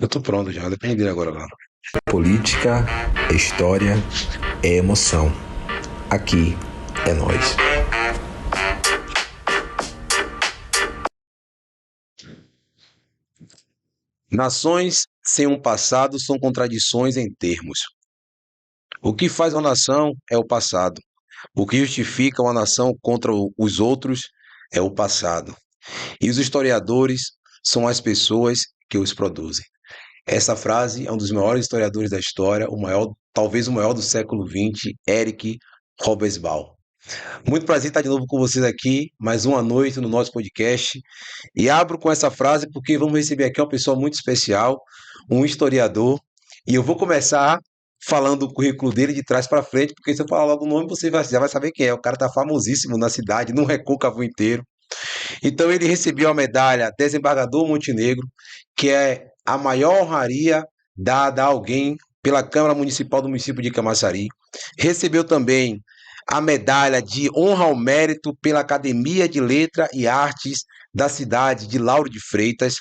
Eu tô pronto já, depende dele agora lá. Política, história é emoção. Aqui é nós. Nações sem um passado são contradições em termos. O que faz uma nação é o passado. O que justifica uma nação contra os outros é o passado. E os historiadores são as pessoas que os produzem. Essa frase é um dos maiores historiadores da história, o maior, talvez o maior do século XX, Eric Hobsbawm. Muito prazer estar de novo com vocês aqui, mais uma noite no nosso podcast. E abro com essa frase porque vamos receber aqui uma pessoa muito especial, um historiador. E eu vou começar falando o currículo dele de trás para frente, porque se eu falar logo o nome, você já vai saber quem é. O cara está famosíssimo na cidade, no Recôncavo inteiro. Então ele recebeu a medalha Desembargador Montenegro, que é a maior honraria dada a alguém pela Câmara Municipal do município de Camaçari. Recebeu também a medalha de honra ao mérito pela Academia de Letra e Artes da cidade de Lauro de Freitas.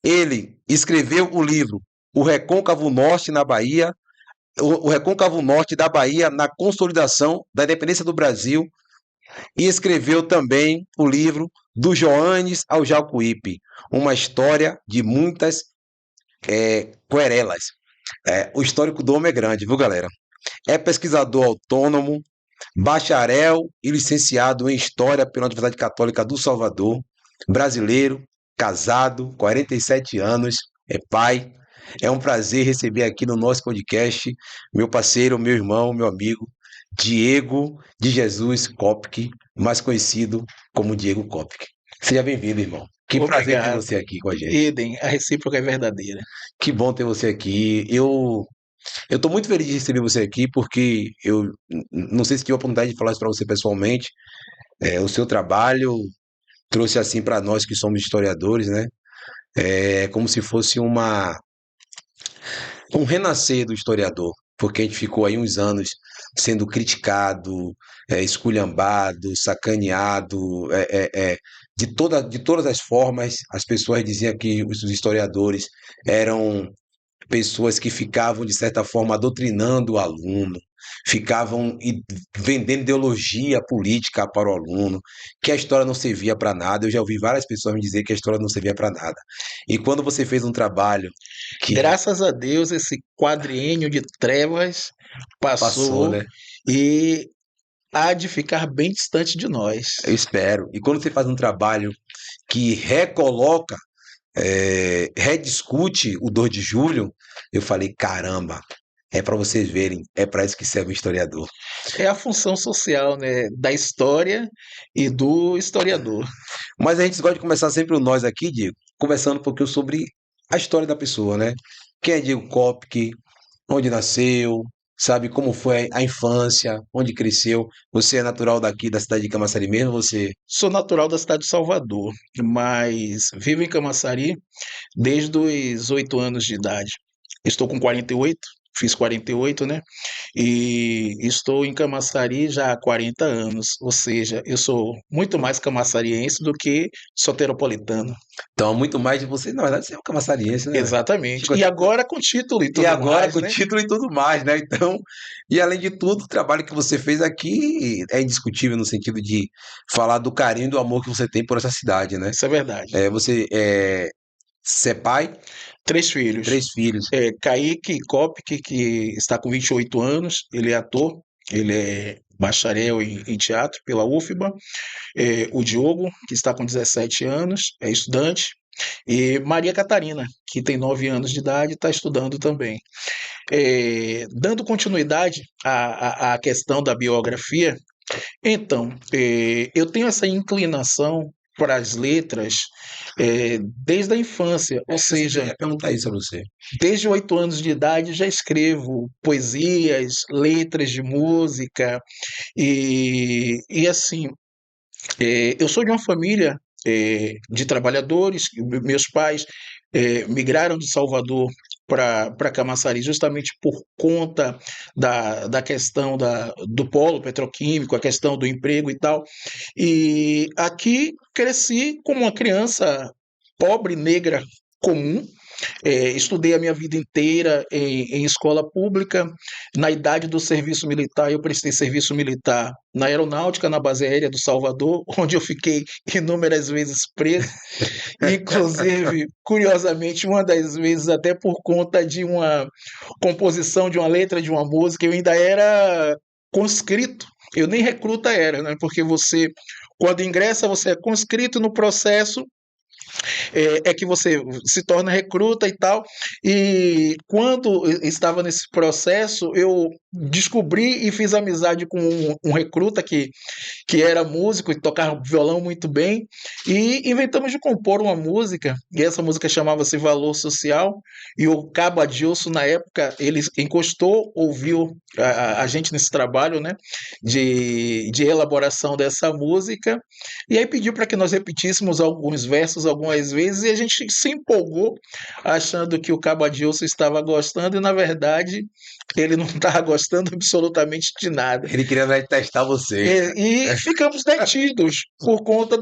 Ele escreveu o livro O Recôncavo Norte na Bahia, o Recôncavo Norte da Bahia na consolidação da independência do Brasil, e escreveu também o livro Do Joanes ao Jacuípe, uma história de muitas querelas. O histórico do homem é grande, viu, galera? É pesquisador autônomo, bacharel e licenciado em História pela Universidade Católica do Salvador, brasileiro, casado, 47 anos, é pai. É um prazer receber aqui no nosso podcast meu parceiro, meu irmão, meu amigo, Diego de Jesus Kopke, mais conhecido como Diego Kopke. Seja bem-vindo, irmão. Que prazer ter Obrigado. você aqui com a gente. Idem, a recíproca é verdadeira. Que bom ter você aqui. Eu estou muito feliz de receber você aqui, porque eu não sei se tive a oportunidade de falar isso para você pessoalmente. O seu trabalho trouxe assim para nós que somos historiadores, né? É como se fosse um renascer do historiador, porque a gente ficou aí uns anos sendo criticado, esculhambado, sacaneado, de todas as formas. As pessoas diziam que os historiadores eram pessoas que ficavam, de certa forma, doutrinando o aluno, ficavam vendendo ideologia política para o aluno, que a história não servia para nada. Eu já ouvi várias pessoas me dizer que a história não servia para nada. E quando você fez um trabalho que Graças a Deus, esse quadriênio de trevas passou, passou né? e há de ficar bem distante de nós. Eu espero. E quando você faz um trabalho que recoloca, rediscute o 2 de julho, eu falei, caramba, é para vocês verem, é para isso que serve o historiador. É a função social, né, da história e do historiador. Mas a gente gosta de começar sempre o nós aqui, Diego, conversando um pouquinho sobre a história da pessoa, né? Quem é Diego Kopke, onde nasceu, sabe como foi a infância, onde cresceu. Você é natural daqui da cidade de Camaçari mesmo? Você Sou natural da cidade de Salvador, mas vivo em Camaçari desde os 8 anos de idade. Estou com 48, fiz 48, né? E estou em Camaçari já há 40 anos, ou seja, eu sou muito mais camaçariense do que soteropolitano. então muito mais de você, na verdade, você é um camaçariense, né, velho? Exatamente. Ficou E até- agora com título e E tudo agora mais, com né? título e tudo mais, né? Então, e além de tudo, o trabalho que você fez aqui é indiscutível no sentido de falar do carinho e do amor que você tem por essa cidade, né? Isso é verdade. Você é pai, 3 filhos. 3 filhos. Kaique Kopke, que está com 28 anos, ele é ator, ele é bacharel em teatro pela UFBA. O Diogo, que está com 17 anos, é estudante. E Maria Catarina, que tem 9 anos de idade, está estudando também. Dando continuidade à questão da biografia, então, eu tenho essa inclinação para as letras desde a infância, ou Eu seja, ia perguntar isso a você. desde 8 anos de idade já escrevo poesias, letras de música, e assim, eu sou de uma família de trabalhadores. Meus pais migraram de Salvador para Camaçari justamente por conta da questão do polo petroquímico, a questão do emprego e tal. E aqui cresci como uma criança pobre, negra, comum, Estudei a minha vida inteira em escola pública. Na idade do serviço militar, eu prestei serviço militar na Aeronáutica, na base aérea do Salvador, onde eu fiquei inúmeras vezes preso. Inclusive, curiosamente, uma das vezes, até por conta de uma composição de uma letra de uma música, eu ainda era conscrito. Eu nem recruta era, né? Porque você, quando ingressa, você é conscrito no processo é que você se torna recruta e tal. E quando eu estava nesse processo, eu descobri e fiz amizade com um recruta que era músico e tocava violão muito bem, e inventamos de compor uma música, e essa música chamava-se Valor Social, e o Cabo Adilson, na época, ele encostou, ouviu a gente nesse trabalho, né, de elaboração dessa música, e aí pediu para que nós repetíssemos alguns versos algumas vezes, e a gente se empolgou, achando que o Cabo Adilson estava gostando, e na verdade ele não estava gostando absolutamente de nada. Ele queria né, testar você. E ficamos detidos por conta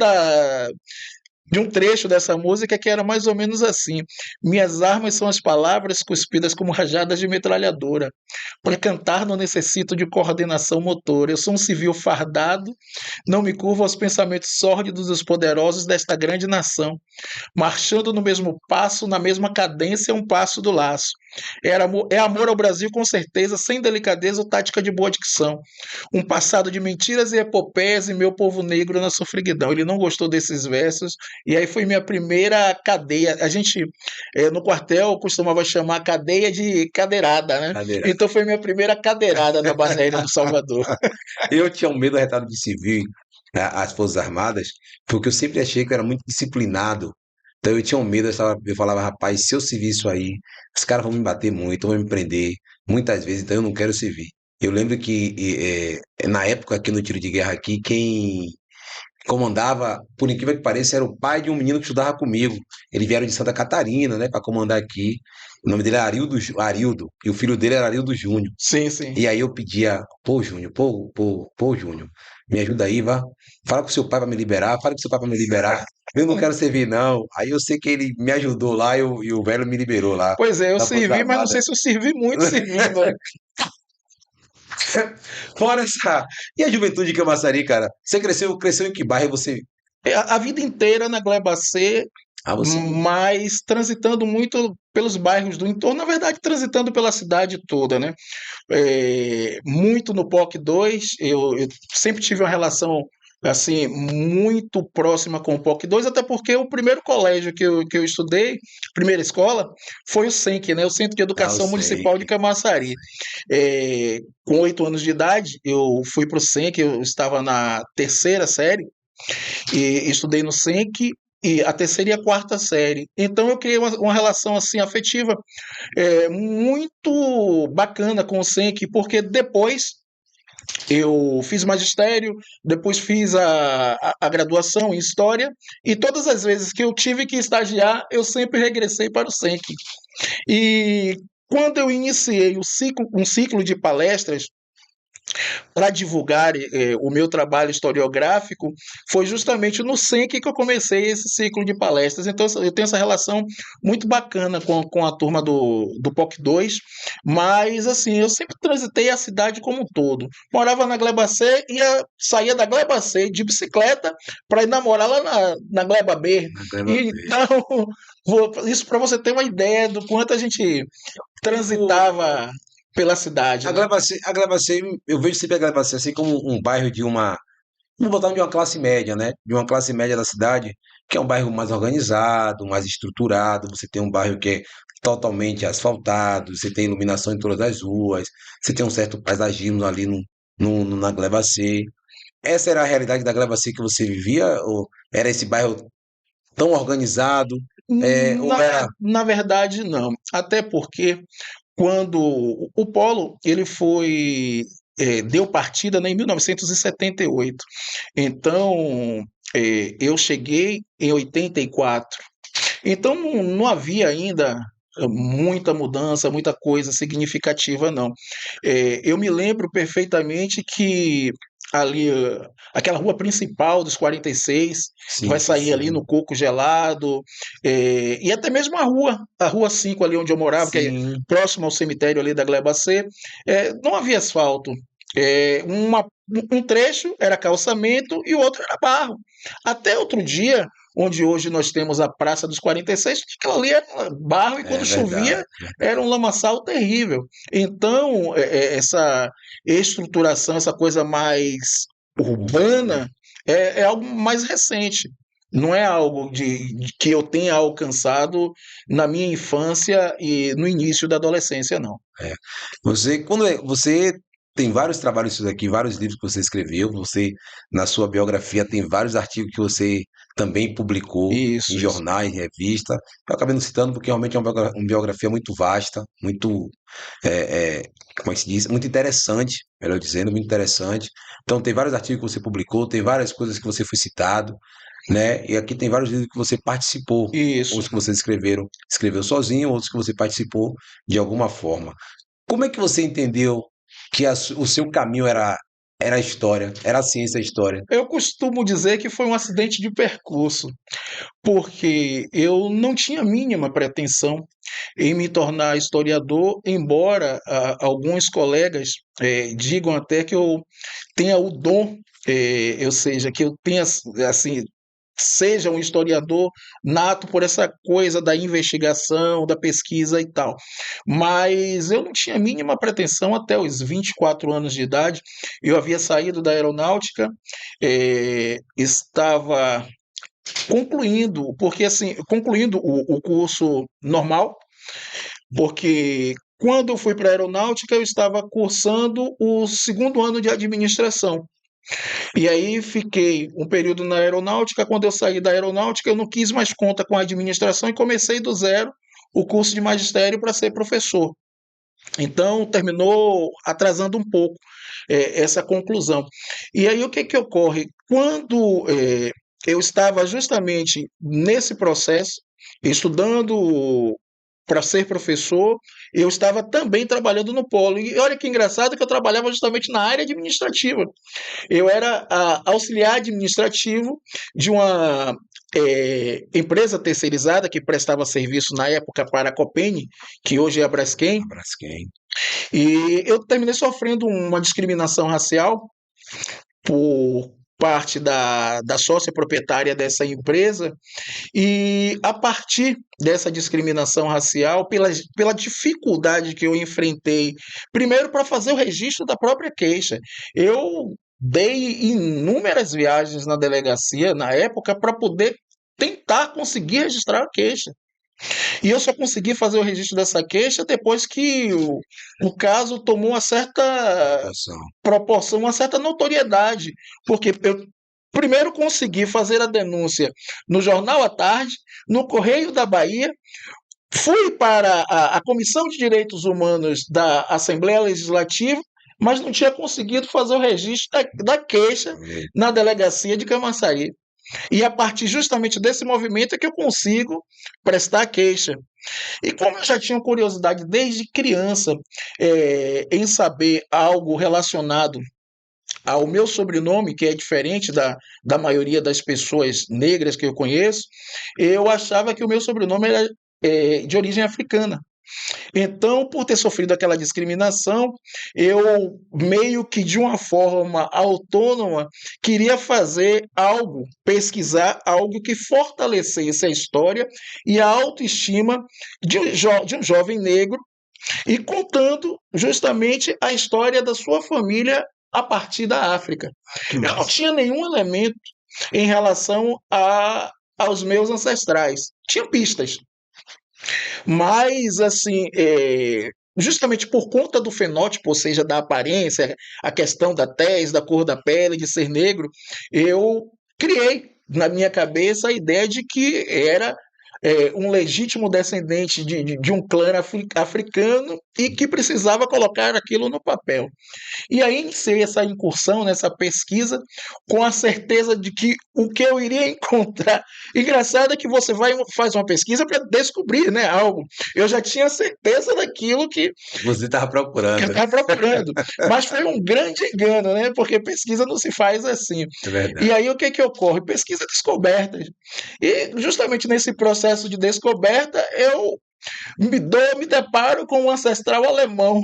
de um trecho dessa música que era mais ou menos assim: minhas armas são as palavras cuspidas como rajadas de metralhadora. Para cantar não necessito de coordenação motora. Eu sou um civil fardado, não me curvo aos pensamentos sórdidos dos poderosos desta grande nação. Marchando no mesmo passo, na mesma cadência, um passo do laço. É amor ao Brasil com certeza, sem delicadeza ou tática de boa dicção. Um passado de mentiras e epopeias e meu povo negro na sofreguidão. Ele não gostou desses versos, e aí foi minha primeira cadeia. A gente, no quartel, costumava chamar cadeia de cadeirada, né? Cadeira. Então foi minha primeira cadeirada na base aérea do Salvador. Eu tinha um medo do retado de civil, as Forças Armadas, porque eu sempre achei que eu era muito disciplinado. Então eu tinha um medo, eu falava, rapaz, se eu servir isso aí, os caras vão me bater muito, vão me prender muitas vezes, então eu não quero servir. Eu lembro que na época aqui no tiro de guerra aqui, quem comandava, por incrível que pareça, era o pai de um menino que estudava comigo. Eles vieram de Santa Catarina, né, para comandar aqui. O nome dele era Arildo, e o filho dele era Arildo Júnior. Sim, sim. E aí eu pedia, pô, Júnior, pô, Júnior, me ajuda aí, vá. Fala com seu pai para me liberar, fala com seu pai para me liberar. Eu não quero servir, não. Aí eu sei que ele me ajudou lá e o velho me liberou lá Pois é, eu da Força servi, mas não Armada. sei se eu servi muito servindo, né? Fora essa. E a juventude de Camaçari, cara? Você cresceu em que bairro você. A vida inteira na Gleba C, Ah, você. mas transitando muito pelos bairros do entorno, na verdade, transitando pela cidade toda, né? Muito no POC 2, eu sempre tive uma relação assim muito próxima com o POC 2, até porque o primeiro colégio que eu estudei, primeira escola, foi o SENC, né? O Centro de Ah, eu Educação sei. Municipal de Camaçari. Com 8 anos de idade, eu fui para o SENC, eu estava na terceira série, e estudei no SENC, e a terceira e a quarta série. Então eu criei uma relação assim afetiva muito bacana com o SENC, porque depois eu fiz magistério, depois fiz a graduação em História, e todas as vezes que eu tive que estagiar, eu sempre regressei para o SENC. E quando eu iniciei um ciclo de palestras para divulgar o meu trabalho historiográfico, foi justamente no SENC que eu comecei esse ciclo de palestras. Então, eu tenho essa relação muito bacana com a turma do POC 2, mas, assim, eu sempre transitei a cidade como um todo. Morava na Gleba C, saía da Gleba C de bicicleta para ir namorar lá na Gleba B. Na Gleba B. Então, isso para você ter uma ideia do quanto a gente transitava pela cidade, né? A Gleba C, eu vejo sempre a Gleba C assim como um bairro de uma. Vamos botar de uma classe média, né? De uma classe média da cidade, que é um bairro mais organizado, mais estruturado. Você tem um bairro que é totalmente asfaltado, você tem iluminação em todas as ruas, você tem um certo paisagismo ali na Gleba C. Essa era a realidade da Gleba C que você vivia? Ou era esse bairro tão organizado? Ou era. Na verdade, não. Até porque quando o Polo ele deu partida, né, em 1978. Então, eu cheguei em 84. Então, não havia ainda muita mudança, muita coisa significativa, não. Eu me lembro perfeitamente que ali, aquela rua principal dos 46, que vai Sim, sair ali sim. no Coco Gelado, e até mesmo a Rua 5 ali onde eu morava, que é Sim, próximo ao cemitério ali da Gleba C, não havia asfalto. Um trecho era calçamento e o outro era barro. Até outro dia, onde hoje nós temos a Praça dos 46, aquilo ali era barro e quando é verdade. chovia era um lamaçal terrível. Então, essa estruturação, essa coisa mais urbana, é algo mais recente. Não é algo de que eu tenha alcançado na minha infância e no início da adolescência, não. Você tem vários trabalhos isso aqui, vários livros que você escreveu, você na sua biografia tem vários artigos que você também publicou em Isso, isso. jornais, em revista. Eu acabei não citando porque realmente é uma biografia muito vasta, muito, é, é, como é que se diz, muito interessante, melhor dizendo, muito interessante. Então tem vários artigos que você publicou, tem várias coisas que você foi citado, né? E aqui tem vários livros que você participou, Isso. outros que você escreveu sozinho, outros que você participou de alguma forma. Como é que você entendeu que o seu caminho era a história, era a ciência e a história? Eu costumo dizer que foi um acidente de percurso, porque eu não tinha a mínima pretensão em me tornar historiador, embora alguns colegas digam até que eu tenha o dom, ou seja, que eu tenha, assim, seja um historiador nato por essa coisa da investigação, da pesquisa e tal. Mas eu não tinha a mínima pretensão até os 24 anos de idade. Eu havia saído da aeronáutica, estava concluindo, porque assim, concluindo o curso normal, porque quando eu fui para a aeronáutica, eu estava cursando o segundo ano de administração. E aí fiquei um período na aeronáutica. Quando eu saí da aeronáutica, eu não quis mais conta com a administração e comecei do zero o curso de magistério para ser professor. Então, terminou atrasando um pouco essa conclusão. E aí, o que que ocorre? Quando eu estava justamente nesse processo, estudando para ser professor, eu estava também trabalhando no polo. E olha que engraçado que eu trabalhava justamente na área administrativa. Eu era auxiliar administrativo de uma empresa terceirizada que prestava serviço na época para a Copene, que hoje é a Braskem, A Braskem. e eu terminei sofrendo uma discriminação racial por parte da sócia proprietária dessa empresa, e a partir dessa discriminação racial, pela dificuldade que eu enfrentei, primeiro para fazer o registro da própria queixa, eu dei inúmeras viagens na delegacia na época para poder tentar conseguir registrar a queixa. E eu só consegui fazer o registro dessa queixa depois que o caso tomou uma certa Proporção. proporção, uma certa notoriedade, porque eu primeiro consegui fazer a denúncia no Jornal à Tarde, no Correio da Bahia, fui para a Comissão de Direitos Humanos da Assembleia Legislativa, mas não tinha conseguido fazer o registro da queixa na delegacia de Camaçari. E a partir justamente desse movimento é que eu consigo prestar queixa. E como eu já tinha curiosidade desde criança em saber algo relacionado ao meu sobrenome, que é diferente da maioria das pessoas negras que eu conheço, eu achava que o meu sobrenome era de origem africana. Então, por ter sofrido aquela discriminação, eu meio que de uma forma autônoma queria fazer algo, pesquisar algo que fortalecesse a história e a autoestima de um jovem negro e contando justamente a história da sua família a partir da África. Que Eu não massa. tinha nenhum elemento em relação aos meus ancestrais. Tinha pistas, mas, assim, justamente por conta do fenótipo, ou seja, da aparência, a questão da tez, da cor da pele, de ser negro, eu criei na minha cabeça a ideia de que era um legítimo descendente de um clã africano e que precisava colocar aquilo no papel. E aí iniciei essa incursão, nessa pesquisa, com a certeza de que o que eu iria encontrar. Engraçado é que você faz uma pesquisa para descobrir, né, algo. Eu já tinha certeza daquilo que Você estava eu procurando. estava procurando. Mas foi um grande engano, né? Porque pesquisa não se faz assim. É E verdade. aí o que que ocorre? Pesquisa descobertas. E justamente nesse processo de descoberta, eu me deparo com um ancestral alemão.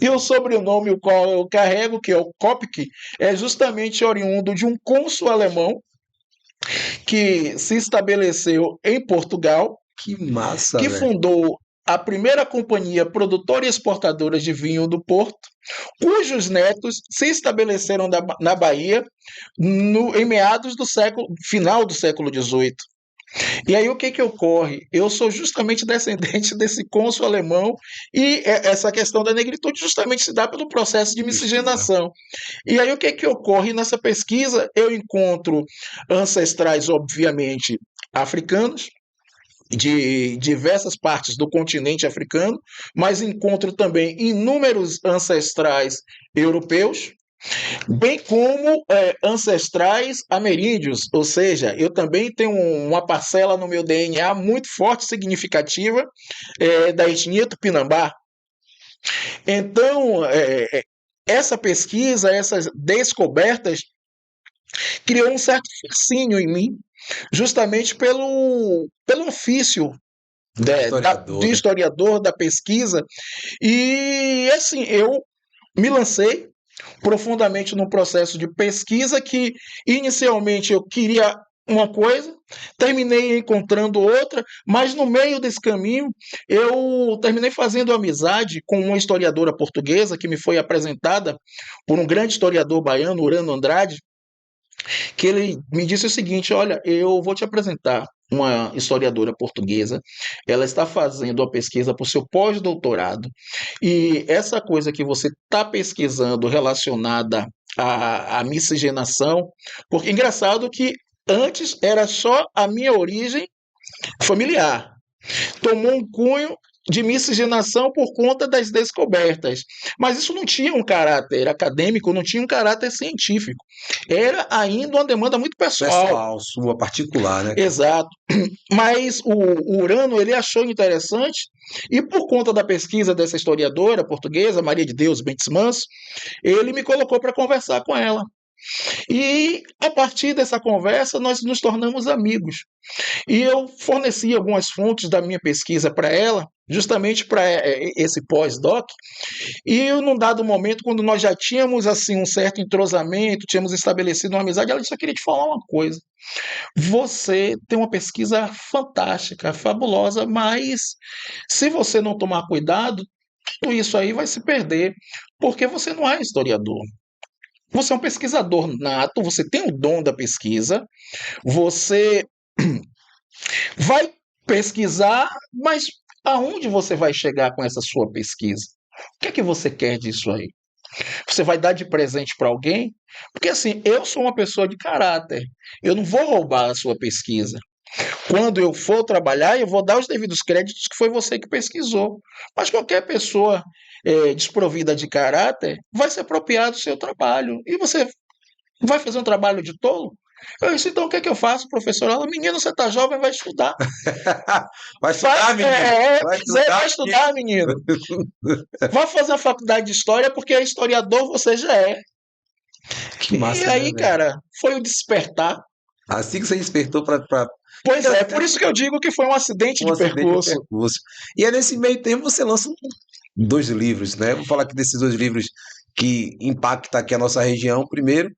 E o sobrenome o qual eu carrego, que é o Kopke, é justamente oriundo de um cônsul alemão que se estabeleceu em Portugal, Que massa, que velho. fundou a primeira companhia produtora e exportadora de vinho do Porto, cujos netos se estabeleceram na Bahia em meados do final do século XVIII. E aí o que que ocorre? Eu sou justamente descendente desse cônsul alemão e essa questão da negritude justamente se dá pelo processo de Mistura. miscigenação. E aí o que que ocorre nessa pesquisa? Eu encontro ancestrais, obviamente, africanos, de diversas partes do continente africano, mas encontro também inúmeros ancestrais europeus, bem como ancestrais ameríndios, ou seja, eu também tenho uma parcela no meu DNA muito forte e significativa da etnia Tupinambá. Então, essa pesquisa, essas descobertas, criou um certo fascínio em mim, justamente pelo ofício de Historiador, né? historiador da pesquisa. E assim, eu me lancei profundamente num processo de pesquisa que inicialmente eu queria uma coisa, terminei encontrando outra, mas no meio desse caminho eu terminei fazendo amizade com uma historiadora portuguesa que me foi apresentada por um grande historiador baiano, Urano Andrade, que ele me disse o seguinte: olha, eu vou te apresentar uma historiadora portuguesa, ela está fazendo a pesquisa para o seu pós-doutorado, e essa coisa que você está pesquisando relacionada à miscigenação, porque engraçado que antes era só a minha origem familiar, tomou um cunho de miscigenação por conta das descobertas. Mas isso não tinha um caráter acadêmico, não tinha um caráter científico. Era ainda uma demanda muito pessoal. Pessoal, sua particular, né, cara? Exato. Mas o Urano ele achou interessante e por conta da pesquisa dessa historiadora portuguesa, Maria de Deus Bentes Manso, ele me colocou para conversar com ela. E a partir dessa conversa nós nos tornamos amigos. E eu forneci algumas fontes da minha pesquisa para ela, justamente para esse pós-doc. E num dado momento, quando nós já tínhamos assim um certo entrosamento, tínhamos estabelecido uma amizade, ela disse: "Eu queria te falar uma coisa. Você tem uma pesquisa fantástica, fabulosa, mas se você não tomar cuidado, tudo isso aí vai se perder, porque você não é historiador. Você é um pesquisador nato, você tem o dom da pesquisa, você vai pesquisar, mas aonde você vai chegar com essa sua pesquisa? O que é que você quer disso aí? Você vai dar de presente para alguém? Porque assim, eu sou uma pessoa de caráter. Eu não vou roubar a sua pesquisa. Quando eu for trabalhar, eu vou dar os devidos créditos que foi você que pesquisou. Mas qualquer pessoa desprovida de caráter vai se apropriar do seu trabalho. E você vai fazer um trabalho de tolo? Eu disse: então o que é que eu faço, professor? Ela: menino, você está jovem, vai estudar. Vai estudar, menino. Vai Pois é, estudar, vai estudar, menino. Vai fazer a faculdade de história, porque historiador você já é. que E massa, né, aí, velho? cara, foi o despertar. Assim que você despertou para Pois é, por isso que eu digo que foi um acidente um de acidente de percurso. percurso. E é nesse meio tempo você lança dois livros, né? Vou falar aqui desses dois livros que impactam aqui a nossa região. Primeiro,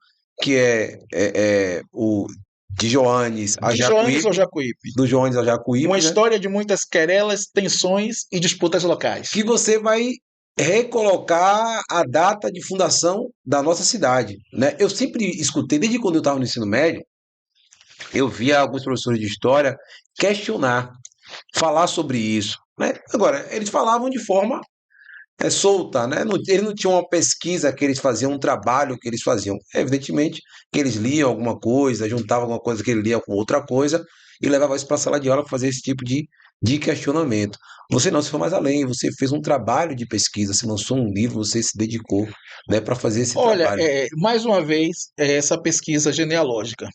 que é o de Joanes a De Joanes ao Jacuípe, Jacuípe. do Joanes ao Uma Jacuípe, né? história de muitas querelas, tensões e disputas locais. Que você vai recolocar a data de fundação da nossa cidade, né? Eu sempre escutei, desde quando eu estava no ensino médio, eu via alguns professores de história questionar, falar sobre isso, né? Agora, eles falavam de forma solta, né? Eles não tinham uma pesquisa que eles faziam, um trabalho que eles faziam. Evidentemente que eles liam alguma coisa, juntavam alguma coisa que ele lia com outra coisa, e levava isso para a sala de aula para fazer esse tipo de questionamento. Você não, você foi mais além, você fez um trabalho de pesquisa, você lançou um livro, você se dedicou, né, para fazer esse Olha, trabalho. mais uma vez, essa pesquisa genealógica.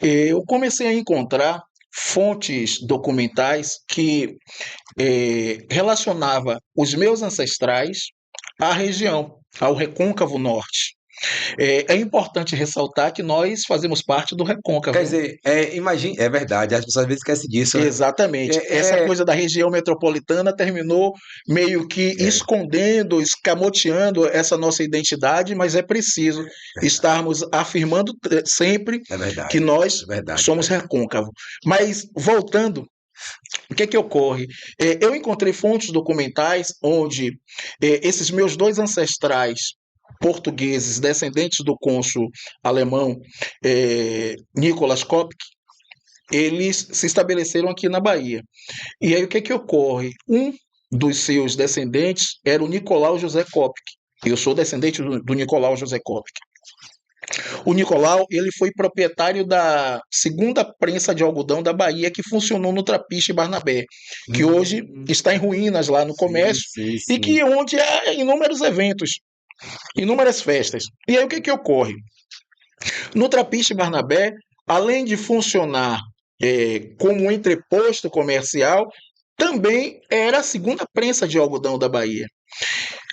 Eu comecei a encontrar fontes documentais que relacionava os meus ancestrais à região, ao Recôncavo Norte. É importante ressaltar que nós fazemos parte do Quer Recôncavo. dizer, imagine, é verdade, as pessoas às vezes esquecem disso, né? Exatamente. Essa É, é, coisa da região metropolitana terminou meio que é, escondendo, escamoteando essa nossa identidade, mas é preciso estarmos afirmando sempre é que verdade, nós é verdade, somos recôncavo. Mas voltando, o que é que ocorre? Eu encontrei fontes documentais onde esses meus dois ancestrais portugueses, descendentes do cônsul alemão Nicolas Kopk, eles se estabeleceram aqui na Bahia. E aí o que é que ocorre? Um dos seus descendentes era o Nicolau José Kopk. Eu sou descendente do Nicolau José Kopk. O Nicolau, ele foi proprietário da segunda prensa de algodão da Bahia, que funcionou no Trapiche Barnabé, que hoje está em ruínas lá no sim, comércio, sim, e sim. que onde há inúmeros eventos, inúmeras festas. E aí o que ocorre? No Trapiche Barnabé, além de funcionar como um entreposto comercial, também era a segunda prensa de algodão da Bahia.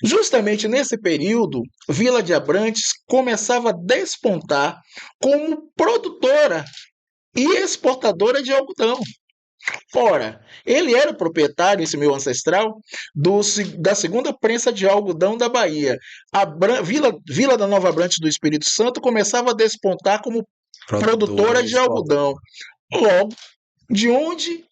Justamente nesse período, Vila de Abrantes começava a despontar como produtora e exportadora de algodão. Ora, ele era o proprietário, esse meu ancestral, da segunda prensa de algodão da Bahia. A Vila da Nova Abrantes do Espírito Santo começava a despontar como produtora Produtora, de algodão. Logo, de onde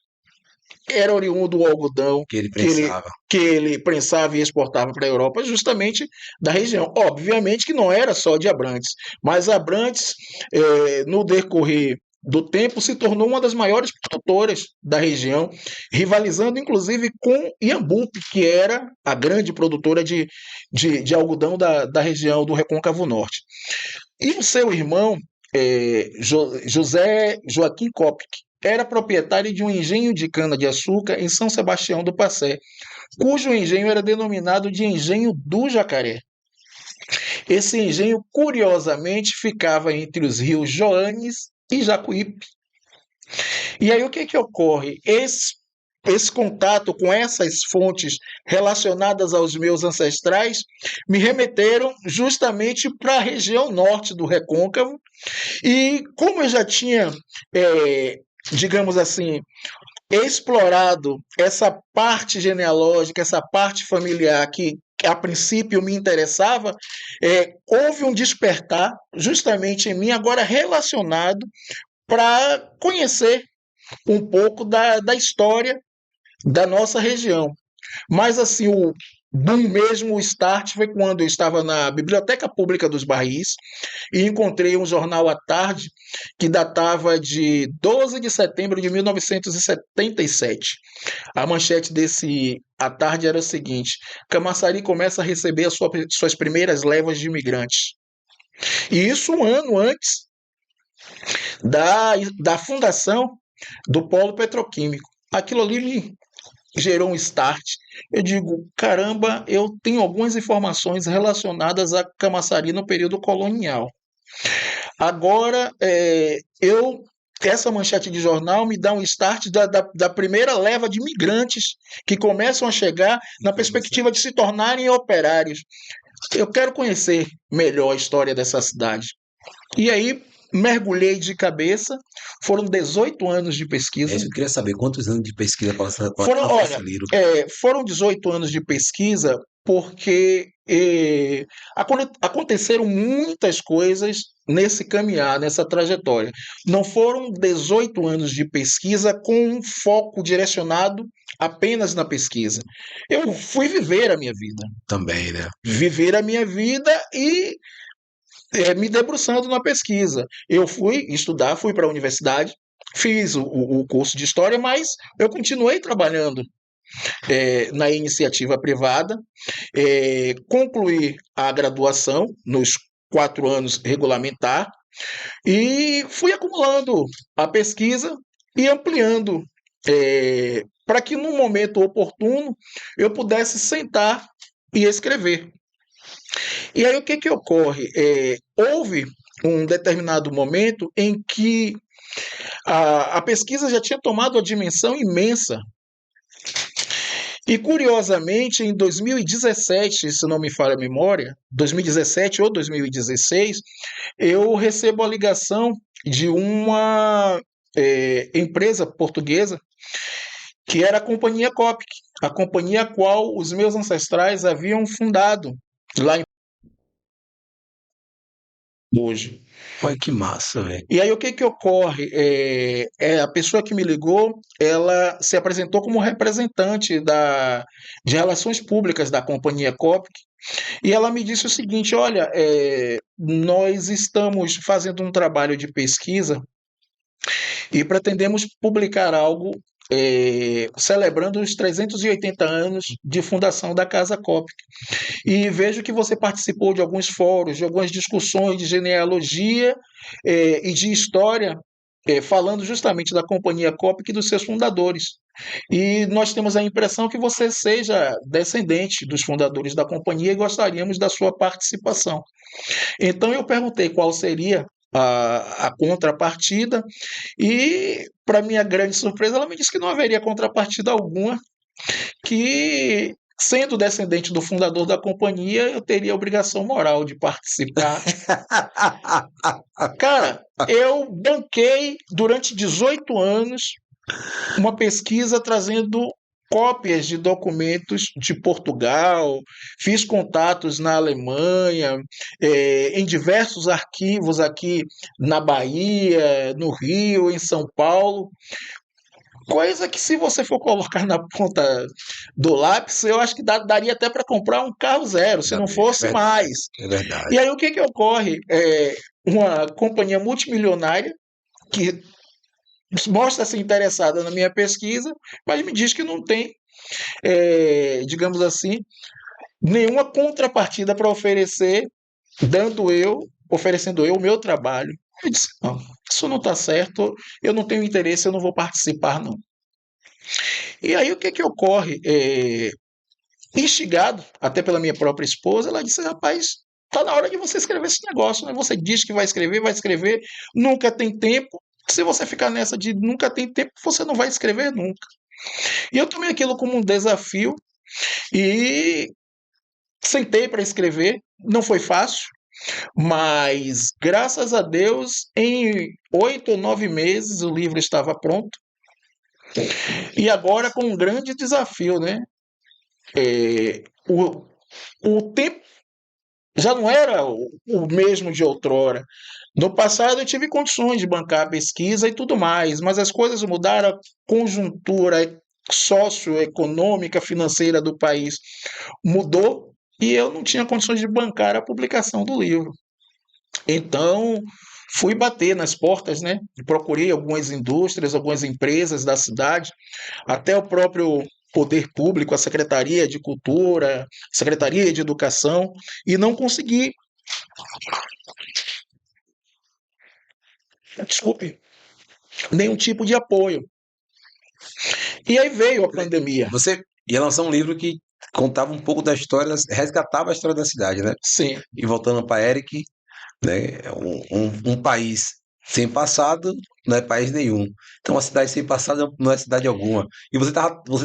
era oriundo o algodão que ele que ele, pensava. que ele prensava e exportava para a Europa, justamente da região. Obviamente que não era só de Abrantes, mas Abrantes, no decorrer do tempo, se tornou uma das maiores produtoras da região, rivalizando inclusive com Iambupe, que era a grande produtora de algodão da região do Recôncavo Norte. E o seu irmão, José Joaquim Kopk, era proprietário de um engenho de cana-de-açúcar em São Sebastião do Passé, cujo engenho era denominado de Engenho do Jacaré. Esse engenho, curiosamente, ficava entre os rios Joanes e Jacuípe. E aí o que ocorre? Esse contato com essas fontes relacionadas aos meus ancestrais me remeteram justamente para a região norte do Recôncavo. E como eu já tinha, digamos assim, explorado essa parte genealógica, essa parte familiar que a princípio me interessava, houve um despertar justamente em mim, agora relacionado para conhecer um pouco da história da nossa região. Mas assim, o boom mesmo, o start, foi quando eu estava na Biblioteca Pública dos Barris e encontrei um jornal à tarde que datava de 12 de setembro de 1977. A manchete desse à tarde era o seguinte: Camaçari começa a receber suas primeiras levas de imigrantes. E isso um ano antes da fundação do polo petroquímico. Aquilo ali me gerou um start. Eu digo, caramba, eu tenho algumas informações relacionadas a Camaçari no período colonial. Agora, essa manchete de jornal me dá um start da primeira leva de migrantes que começam a chegar na perspectiva de se tornarem operários. Eu quero conhecer melhor a história dessa cidade. E aí, mergulhei de cabeça. Foram 18 anos de pesquisa. Eu queria saber quantos anos de pesquisa passa Olha, esse livro. foram 18 anos de pesquisa porque aconteceram muitas coisas nesse caminhar, nessa trajetória. Não foram 18 anos de pesquisa com um foco direcionado apenas na pesquisa. Eu fui viver a minha vida. Também, né? Viver a minha vida e me debruçando na pesquisa. Eu fui estudar, fui para a universidade, fiz o curso de História, mas eu continuei trabalhando na iniciativa privada, concluí a graduação nos 4 anos regulamentar, E fui acumulando a pesquisa e ampliando, para que num momento oportuno eu pudesse sentar e escrever. E aí o que que ocorre? Houve um determinado momento em que a pesquisa já tinha tomado a dimensão imensa. E curiosamente, em 2017, se não me falha a memória, 2017 ou 2016, eu recebo a ligação de uma empresa portuguesa que era a Companhia Copic, a companhia a qual os meus ancestrais haviam fundado lá em hoje. Olha que massa, velho. E aí o que que ocorre? A pessoa que me ligou, ela se apresentou como representante de relações públicas da Companhia Copic, e ela me disse o seguinte: olha, nós estamos fazendo um trabalho de pesquisa e pretendemos publicar algo celebrando os 380 anos de fundação da Casa Copic. E vejo que você participou de alguns fóruns, de algumas discussões de genealogia e de história, falando justamente da Companhia Copic e dos seus fundadores. E nós temos a impressão que você seja descendente dos fundadores da companhia e gostaríamos da sua participação. Então eu perguntei qual seria a contrapartida e, para minha grande surpresa, ela me disse que não haveria contrapartida alguma, que, sendo descendente do fundador da companhia, eu teria a obrigação moral de participar. Cara, eu banquei durante 18 anos uma pesquisa trazendo cópias de documentos de Portugal, fiz contatos na Alemanha, em diversos arquivos aqui na Bahia, no Rio, em São Paulo. Coisa que, se você for colocar na ponta do lápis, eu acho que daria até para comprar um carro zero, se não fosse mais. É verdade. E aí o que que ocorre? Uma companhia multimilionária que mostra-se interessada na minha pesquisa, mas me diz que não tem, digamos assim, nenhuma contrapartida para oferecer, oferecendo eu o meu trabalho. Eu disse: não, isso não está certo, eu não tenho interesse, eu não vou participar, não. E aí o que que ocorre? Instigado até pela minha própria esposa, ela disse: rapaz, tá na hora de você escrever esse negócio, né? Você diz que vai escrever, nunca tem tempo. Se você ficar nessa de nunca tem tempo, você não vai escrever nunca. E eu tomei aquilo como um desafio e sentei para escrever. Não foi fácil, mas graças a Deus, em 8 ou 9 meses o livro estava pronto. E agora com um grande desafio, né? O, o tempo já não era o mesmo de outrora. No passado eu tive condições de bancar a pesquisa e tudo mais, mas as coisas mudaram, a conjuntura socioeconômica, financeira do país mudou e eu não tinha condições de bancar a publicação do livro. Então, fui bater nas portas, né? Procurei algumas indústrias, algumas empresas da cidade, até o próprio poder público, a Secretaria de Cultura, Secretaria de Educação, e não consegui, desculpe, nenhum tipo de apoio. E aí veio a pandemia. Você ia lançar um livro que contava um pouco da história, resgatava a história da cidade, né? Sim, E voltando para Eric, né? Um país sem passado não é país nenhum. Então, uma cidade sem passado não é cidade alguma. E você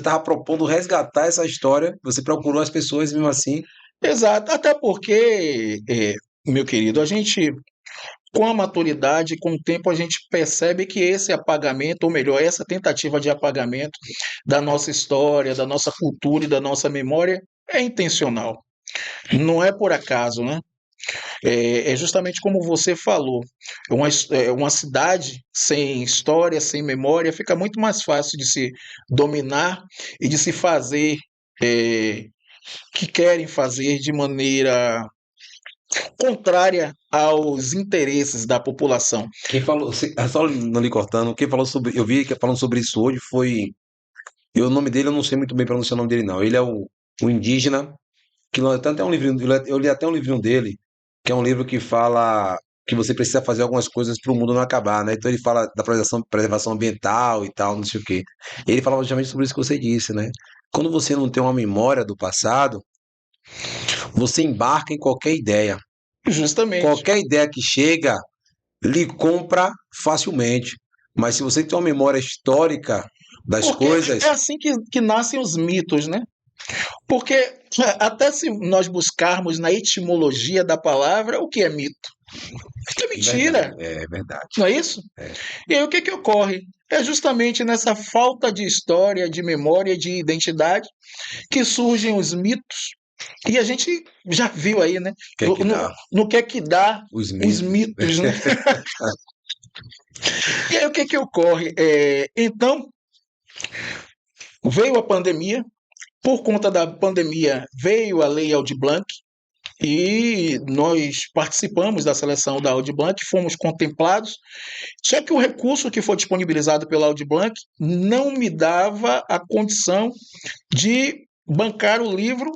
tava propondo resgatar essa história, você procurou as pessoas mesmo assim. exato. Até porque, meu querido, a gente, com a maturidade, com o tempo, a gente percebe que esse apagamento, ou melhor, essa tentativa de apagamento da nossa história, da nossa cultura e da nossa memória é intencional. Não é por acaso, né? É justamente como você falou, uma cidade sem história, sem memória, fica muito mais fácil de se dominar e de se fazer que querem fazer de maneira contrária aos interesses da população. Quem falou, só não lhe cortando, quem falou sobre, eu vi que falando sobre isso hoje foi, o nome dele eu não sei muito bem pronunciar o nome dele não. Ele é o indígena que tem até um livrinho, eu li até um livrinho dele, que é um livro que fala que você precisa fazer algumas coisas para o mundo não acabar, né? Então ele fala da preservação ambiental e tal, não sei o quê. Ele falava justamente sobre isso que você disse, né? Quando você não tem uma memória do passado, você embarca em qualquer ideia. Justamente. Qualquer ideia que chega, lhe compra facilmente. Mas se você tem uma memória histórica das Porque é coisas, assim que nascem os mitos, né? Porque até se nós buscarmos na etimologia da palavra, o que é mito? Mito é mentira, é verdade. não é isso? É. E aí o que ocorre? É justamente nessa falta de história, de memória, de identidade que surgem os mitos. E a gente já viu aí, né? O que é que dá? No que é que dá Os os mitos. mitos, né? E aí o que ocorre? Então, veio a pandemia, por conta da pandemia veio a Lei Aldir Blanc, e nós participamos da seleção da Aldir Blanc, fomos contemplados, só que o recurso que foi disponibilizado pela Aldir Blanc não me dava a condição de bancar o livro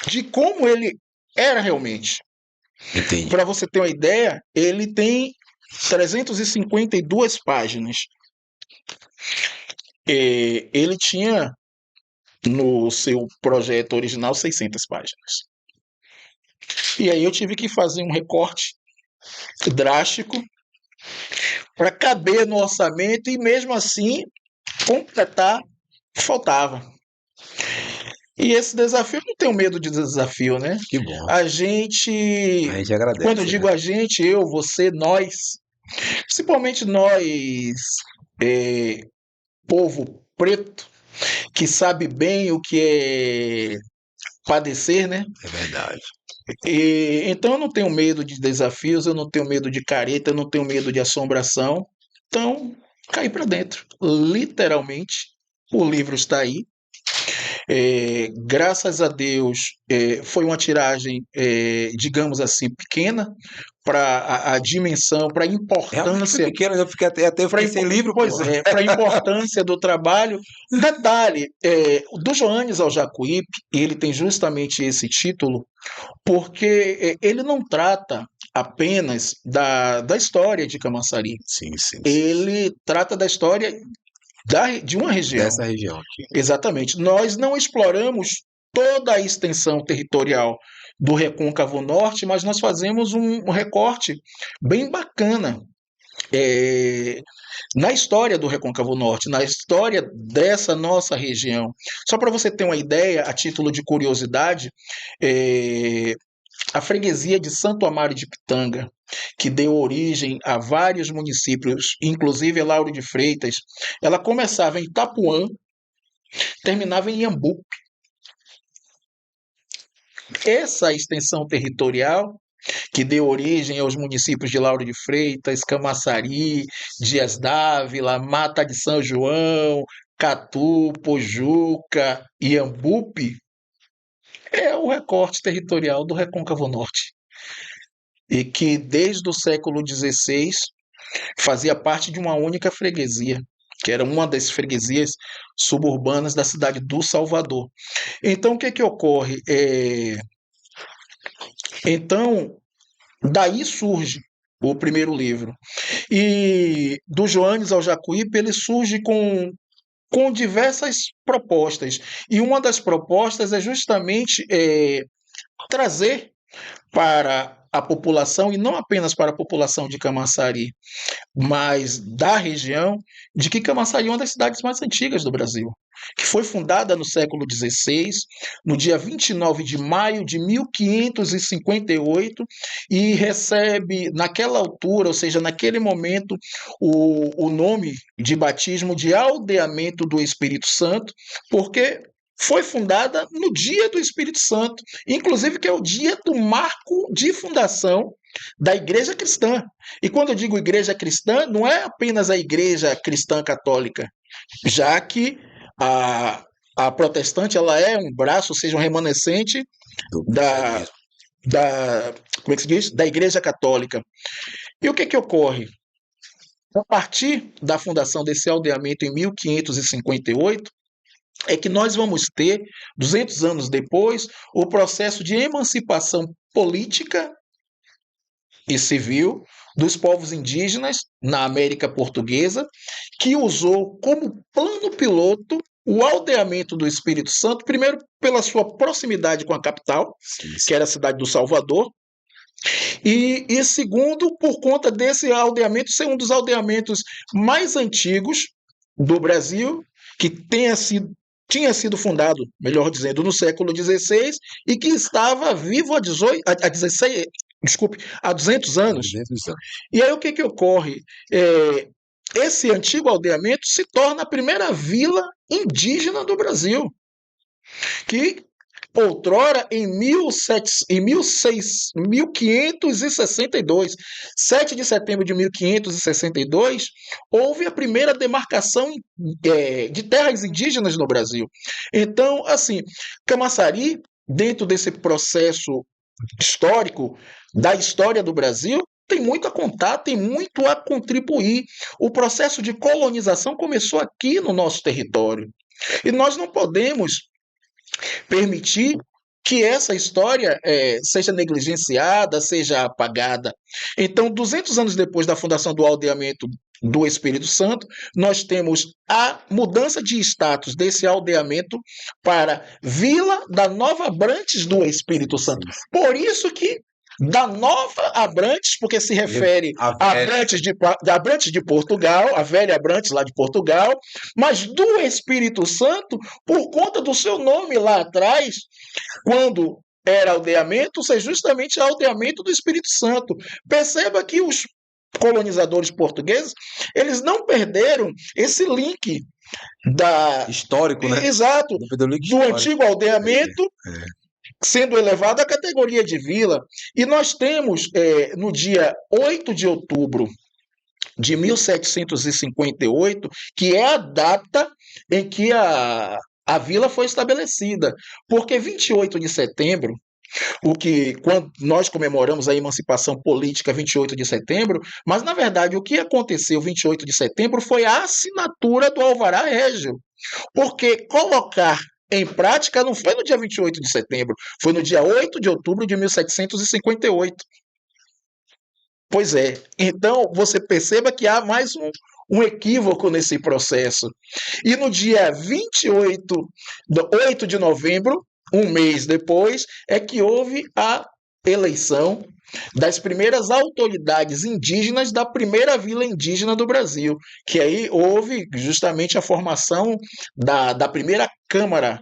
de como ele era realmente. Entendi. Para você ter uma ideia, ele tem 352 páginas. Ele tinha no seu projeto original 600 páginas. E aí eu tive que fazer um recorte drástico para caber no orçamento e mesmo assim completar o que faltava. E esse desafio, eu não tenho medo de desafio, né? Que bom. A gente, A gente agradece, quando eu digo né? a gente, eu, você, nós, principalmente nós, povo preto, que sabe bem o que é padecer, né? É verdade. Então eu não tenho medo de desafios, eu não tenho medo de careta, eu não tenho medo de assombração. Então, caí para dentro. Literalmente, o livro está aí. Graças a Deus, foi uma tiragem, digamos assim, pequena para a dimensão, para a Realmente foi importância. pequeno, eu fiquei até eu fiquei sem livro, pô. Pois é, para a importância do trabalho. Detalhe, do Joanes ao Jacuípe, ele tem justamente esse título, porque ele não trata apenas da história de Camaçari, Sim, sim, sim. ele trata da história de uma região. Dessa região aqui. Exatamente. Nós não exploramos toda a extensão territorial do Recôncavo Norte, mas nós fazemos um recorte bem bacana na história do Recôncavo Norte, na história dessa nossa região. Só para você ter uma ideia, a título de curiosidade, a freguesia de Santo Amaro de Pitanga, que deu origem a vários municípios, inclusive Lauro de Freitas, ela começava em Itapuã, terminava em Iambupe. Essa extensão territorial que deu origem aos municípios de Lauro de Freitas, Camaçari, Dias Dávila, Mata de São João, Catu, Pojuca, Iambupe, é o recorte territorial do Recôncavo Norte. E que desde o século XVI fazia parte de uma única freguesia, que era uma das freguesias suburbanas da cidade do Salvador. Então, o que ocorre? Então, daí surge o primeiro livro. E do Joanes ao Jacuípe, ele surge com diversas propostas. E uma das propostas é justamente trazer para a população, e não apenas para a população de Camaçari, mas da região, de que Camaçari é uma das cidades mais antigas do Brasil, que foi fundada no século XVI, no dia 29 de maio de 1558, e recebe, naquela altura, ou seja, naquele momento, o nome de batismo de Aldeamento do Espírito Santo, porque foi fundada no dia do Espírito Santo, inclusive que é o dia do marco de fundação da Igreja Cristã. E quando eu digo Igreja Cristã, não é apenas a Igreja Cristã Católica, já que a protestante ela é um braço, ou seja, um remanescente da, como é que se diz? Da Igreja Católica. E o que ocorre? A partir da fundação desse aldeamento em 1558, é que nós vamos ter, 200 anos depois, o processo de emancipação política e civil dos povos indígenas na América Portuguesa, que usou como plano piloto o aldeamento do Espírito Santo, primeiro pela sua proximidade com a capital, Sim, que era a cidade do Salvador, e segundo, por conta desse aldeamento ser um dos aldeamentos mais antigos do Brasil, que tinha sido fundado, melhor dizendo, no século XVI e que estava vivo há 16, desculpe, há 200 anos. 200 anos. E aí o que ocorre? Esse antigo aldeamento se torna a primeira vila indígena do Brasil, que outrora, em 1562, 7 de setembro de 1562, houve a primeira demarcação de terras indígenas no Brasil. Então, assim, Camaçari, dentro desse processo histórico da história do Brasil, tem muito a contar, tem muito a contribuir. O processo de colonização começou aqui no nosso território. E nós não podemos permitir que essa história seja negligenciada, seja apagada. Então, 200 anos depois da fundação do aldeamento do Espírito Santo, nós temos a mudança de status desse aldeamento para Vila da Nova Abrantes do Espírito Santo. Por isso que da Nova Abrantes, porque se refere a Abrantes de Portugal, a velha Abrantes lá de Portugal, mas do Espírito Santo, por conta do seu nome lá atrás, quando era aldeamento, ser justamente aldeamento do Espírito Santo. Perceba que os colonizadores portugueses, eles não perderam esse link histórico, né? Exato, do antigo aldeamento, sendo elevado à categoria de vila. E nós temos, no dia 8 de outubro de 1758, que é a data em que a vila foi estabelecida. Porque 28 de setembro, quando nós comemoramos a emancipação política 28 de setembro, mas na verdade o que aconteceu 28 de setembro foi a assinatura do Alvará Régio. Porque colocar em prática não foi no dia 28 de setembro, foi no dia 8 de outubro de 1758. Pois é. Então, você perceba que há mais um equívoco nesse processo. E no dia 8 de novembro, um mês depois, é que houve a eleição das primeiras autoridades indígenas da primeira vila indígena do Brasil, que aí houve justamente a formação da primeira Câmara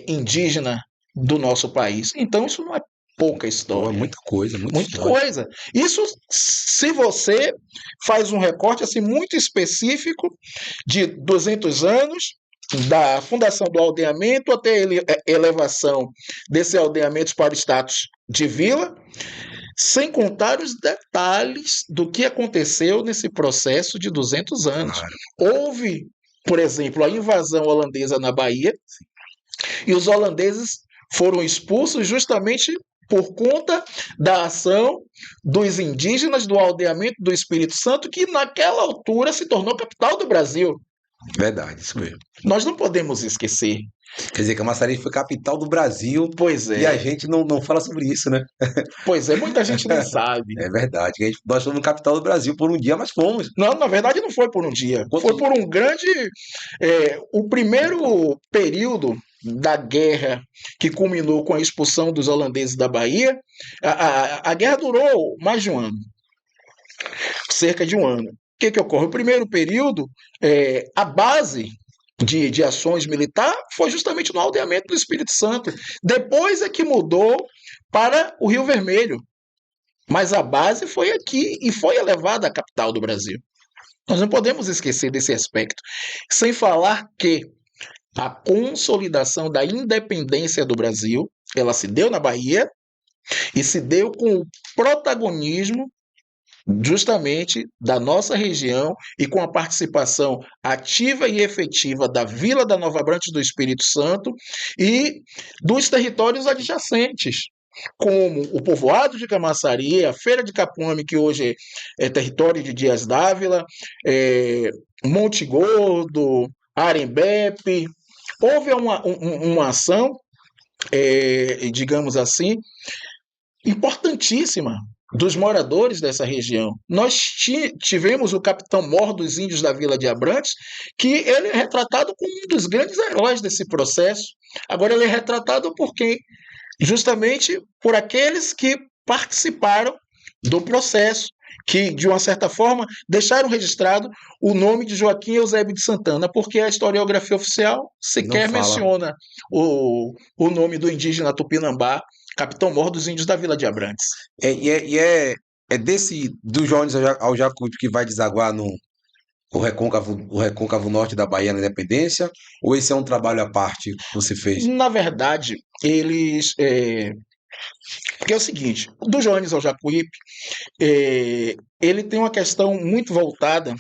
indígena do nosso país. Então, isso não é pouca história. Muita coisa, muita coisa. Isso, se você faz um recorte assim muito específico de 200 anos, da fundação do aldeamento até a elevação desse aldeamento para o status de vila, sem contar os detalhes do que aconteceu nesse processo de 200 anos. Claro. Houve, por exemplo, a invasão holandesa na Bahia, e os holandeses foram expulsos justamente por conta da ação dos indígenas do aldeamento do Espírito Santo, que naquela altura se tornou capital do Brasil. Verdade, isso mesmo. Nós não podemos esquecer. Quer dizer, que Camaçari foi capital do Brasil. Pois é. E a gente não fala sobre isso, né? Pois é, muita gente não sabe. É verdade. Nós fomos capital do Brasil por um dia, mas fomos. Não, na verdade não foi por um dia. Foi por um grande... o primeiro período da guerra que culminou com a expulsão dos holandeses da Bahia, a guerra durou mais de um ano. Cerca de um ano. O que ocorre? O primeiro período, a base de ações militares foi justamente no aldeamento do Espírito Santo. Depois é que mudou para o Rio Vermelho. Mas a base foi aqui e foi elevada à capital do Brasil. Nós não podemos esquecer desse aspecto. Sem falar que a consolidação da independência do Brasil, ela se deu na Bahia e se deu com o protagonismo justamente da nossa região e com a participação ativa e efetiva da Vila da Nova Abrantes do Espírito Santo e dos territórios adjacentes, como o povoado de Camaçari, a Feira de Capuame, que hoje é território de Dias Dávila, Monte Gordo, Arembepe. Houve uma ação, digamos assim, importantíssima dos moradores dessa região. Nós tivemos o capitão-mor dos índios da Vila de Abrantes, que ele é retratado como um dos grandes heróis desse processo. Agora ele é retratado por quem? Justamente por aqueles que participaram do processo, que, de uma certa forma, deixaram registrado o nome de Joaquim Eusébio de Santana, porque a historiografia oficial sequer menciona o nome do indígena Tupinambá, capitão-mor dos índios da Vila de Abrantes. É desse, do Jones ao Jacuípe que vai desaguar no o recôncavo norte da Bahia na independência? Ou esse é um trabalho à parte que você fez? Na verdade, eles... Porque é o seguinte, do Jones ao Jacuípe, ele tem uma questão muito voltada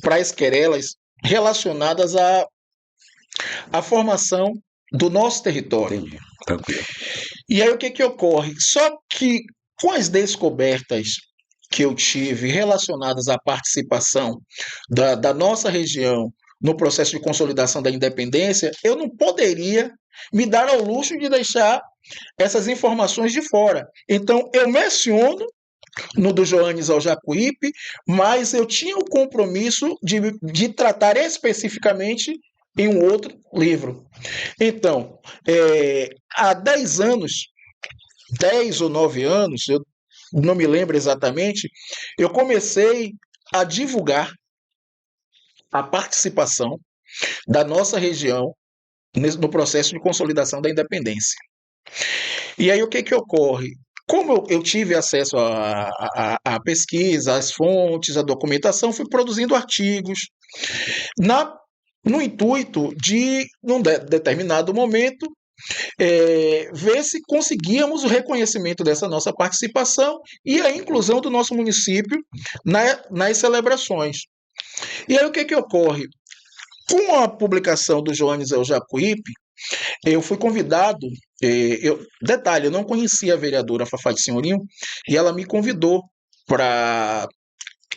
para as querelas relacionadas à formação do nosso território. Entendi, tranquilo. E aí o que ocorre? Só que com as descobertas que eu tive relacionadas à participação da nossa região no processo de consolidação da independência, eu não poderia me dar ao luxo de deixar essas informações de fora. Então, eu menciono no do Joanes ao Jacuípe, mas eu tinha o compromisso de tratar especificamente em um outro livro. Então, há 10 anos, 10 ou 9 anos, eu não me lembro exatamente, eu comecei a divulgar a participação da nossa região no processo de consolidação da independência. E aí o que ocorre? Como eu tive acesso à pesquisa, às fontes, à documentação, fui produzindo artigos no intuito de, num determinado momento, ver se conseguíamos o reconhecimento dessa nossa participação e a inclusão do nosso município nas celebrações. E aí o que ocorre? Com a publicação do Joanes ao Jacuípe, eu fui convidado, detalhe, eu não conhecia a vereadora Fafá de Senhorinho, e ela me convidou para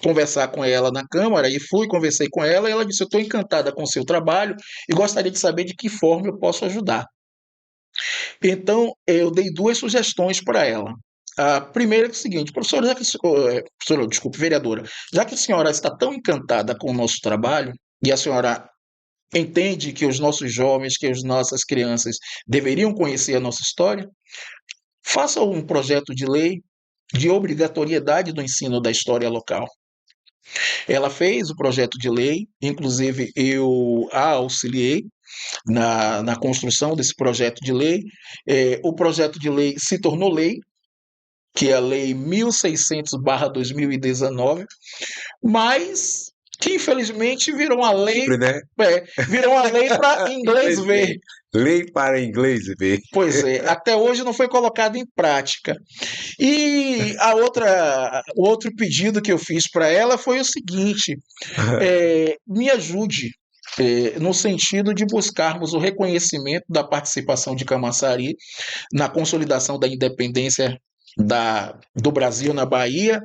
conversar com ela na Câmara, e conversei com ela, e ela disse, eu estou encantada com o seu trabalho e gostaria de saber de que forma eu posso ajudar. Então, eu dei 2 sugestões para ela. A primeira é o seguinte, professora, vereadora, já que a senhora está tão encantada com o nosso trabalho, e a senhora entende que os nossos jovens, que as nossas crianças deveriam conhecer a nossa história, faça um projeto de lei de obrigatoriedade do ensino da história local. Ela fez o projeto de lei, inclusive eu a auxiliei na construção desse projeto de lei. O projeto de lei se tornou lei, que é a Lei 1600/2019, mas que infelizmente virou uma lei, Né? virou uma lei para inglês ver. Lei para inglês ver. Pois é, até hoje não foi colocado em prática. E o outro pedido que eu fiz para ela foi o seguinte: me ajude no sentido de buscarmos o reconhecimento da participação de Camaçari na consolidação da independência do Brasil na Bahia,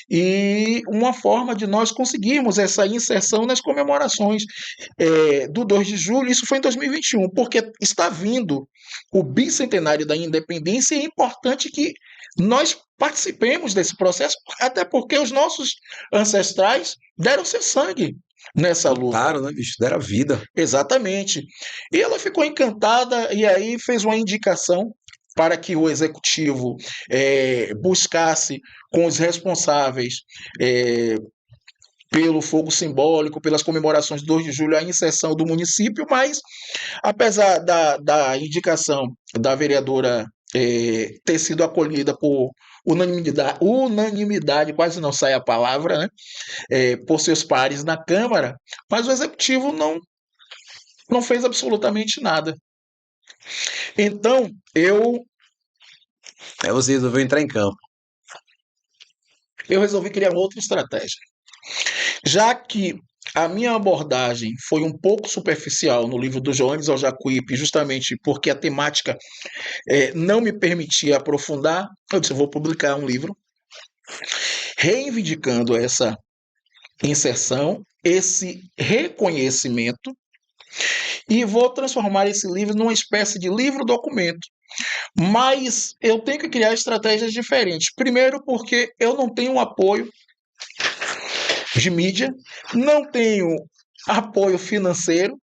e uma forma de nós conseguirmos essa inserção nas comemorações do 2 de julho, isso foi em 2021, porque está vindo o bicentenário da independência e é importante que nós participemos desse processo, até porque os nossos ancestrais deram seu sangue nessa luta. Claro, né, bicho? Deram vida. Exatamente. E ela ficou encantada e aí fez uma indicação para que o executivo buscasse com os responsáveis pelo fogo simbólico, pelas comemorações do 2 de julho, a inserção do município, mas apesar da indicação da vereadora ter sido acolhida por unanimidade, quase não sai a palavra, né, por seus pares na Câmara, mas o executivo não fez absolutamente nada. Então, Você resolveu entrar em campo. Eu resolvi criar outra estratégia. Já que a minha abordagem foi um pouco superficial no livro do Joanes ao Jacuípe, justamente porque a temática não me permitia aprofundar, eu disse, eu vou publicar um livro reivindicando essa inserção, esse reconhecimento, e vou transformar esse livro numa espécie de livro-documento, Mas eu tenho que criar estratégias diferentes. Primeiro, porque eu não tenho apoio de mídia, não tenho apoio financeiro.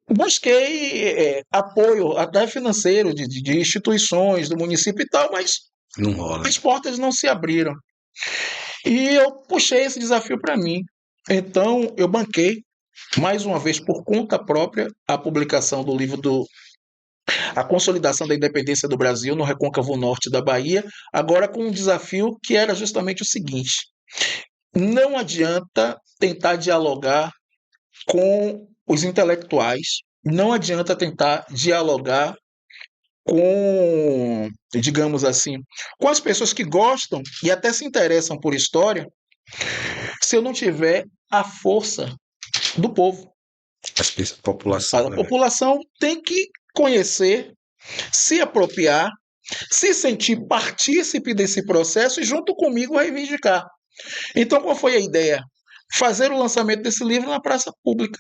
Busquei apoio até financeiro de instituições do município e tal, mas Não rola. as portas não se abriram. E eu puxei esse desafio para mim. Então, eu banquei, mais uma vez, por conta própria, a publicação do livro A Consolidação da Independência do Brasil no Recôncavo Norte da Bahia, agora com um desafio que era justamente o seguinte: não adianta tentar dialogar com os intelectuais, não adianta tentar dialogar com, digamos assim, com as pessoas que gostam e até se interessam por história, se eu não tiver a força do povo. A população, A né? população tem que conhecer, se apropriar, se sentir partícipe desse processo e junto comigo reivindicar. Então, qual foi a ideia? Fazer o lançamento desse livro na praça pública.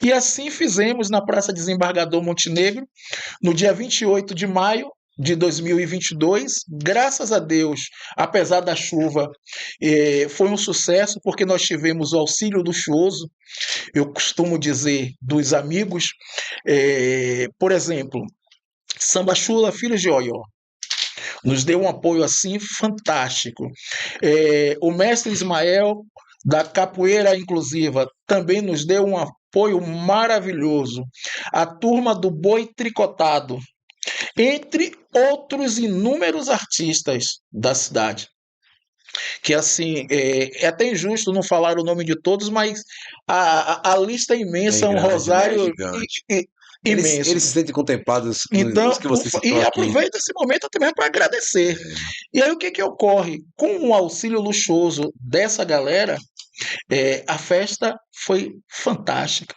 E assim fizemos na Praça Desembargador Montenegro, no dia 28 de maio de 2022. Graças a Deus, apesar da chuva, foi um sucesso, porque nós tivemos o auxílio luxuoso, eu costumo dizer, dos amigos. Por exemplo, Samba Chula Filhos de Oió nos deu um apoio assim fantástico. O mestre Ismael, da Capoeira Inclusiva, também nos deu um apoio maravilhoso. A turma do Boi Tricotado, entre outros inúmeros artistas da cidade. Que assim, é até injusto não falar o nome de todos, mas a lista é imensa, um grande, né? rosário Gigante. imenso. Eles se sentem contemplados Então, nos que você citou e aqui. aproveito esse momento também para agradecer. E aí o que ocorre? Com o auxílio luxuoso dessa galera, a festa foi fantástica,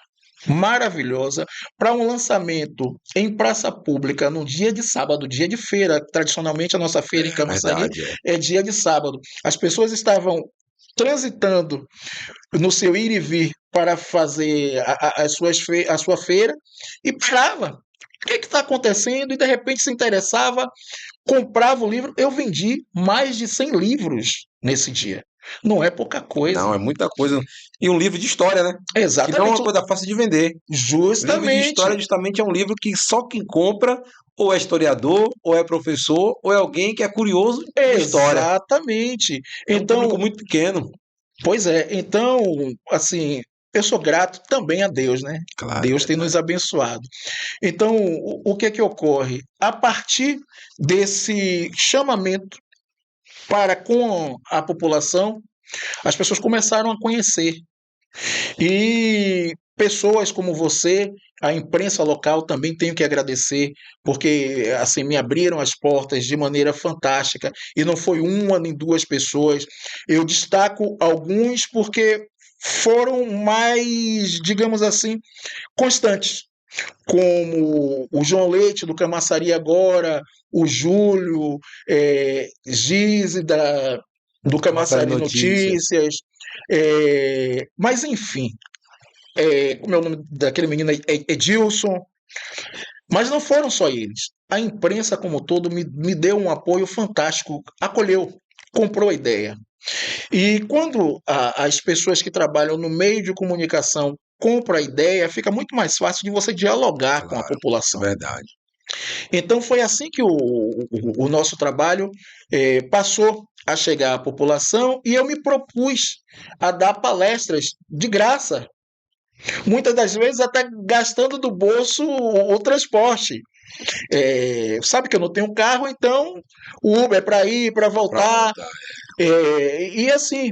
maravilhosa, para um lançamento em praça pública no dia de sábado, dia de feira. Tradicionalmente a nossa feira em Camaçari Verdade, é dia de sábado. As pessoas estavam transitando no seu ir e vir para fazer a sua feira e parava. O que está acontecendo? E de repente se interessava, comprava o livro. Eu vendi mais de 100 livros nesse dia. Não é pouca coisa. Não, é muita coisa. E um livro de história, né? Que não é uma Exatamente. coisa fácil de vender. Livro de Justamente. história, justamente, é um livro que só quem compra ou é historiador, ou é professor, ou é alguém que é curioso de história. Exatamente. É um público Então, muito pequeno. pois é. Então, assim, eu sou grato também a Deus, né? Claro, Deus tem nos abençoado. Então, o que ocorre? A partir desse chamamento para com a população, as pessoas começaram a conhecer. E pessoas como você, a imprensa local, também tenho que agradecer, porque assim me abriram as portas de maneira fantástica, e não foi uma nem duas pessoas. Eu destaco alguns porque foram mais, digamos assim, constantes, como o João Leite, do Camaçari Agora, o Júlio, Gize, do Camaçari Camaçari Notícias. Notícias, mas enfim, como é o nome daquele menino aí? Edilson. Mas não foram só eles. A imprensa como um todo me deu um apoio fantástico, acolheu, comprou a ideia. E quando as pessoas que trabalham no meio de comunicação compram a ideia, fica muito mais fácil de você dialogar com a Claro, população. verdade. Então foi assim que o nosso trabalho passou a chegar à população, e eu me propus a dar palestras de graça, muitas das vezes até gastando do bolso o transporte. Sabe que eu não tenho carro, então o Uber é para ir, para voltar. E assim,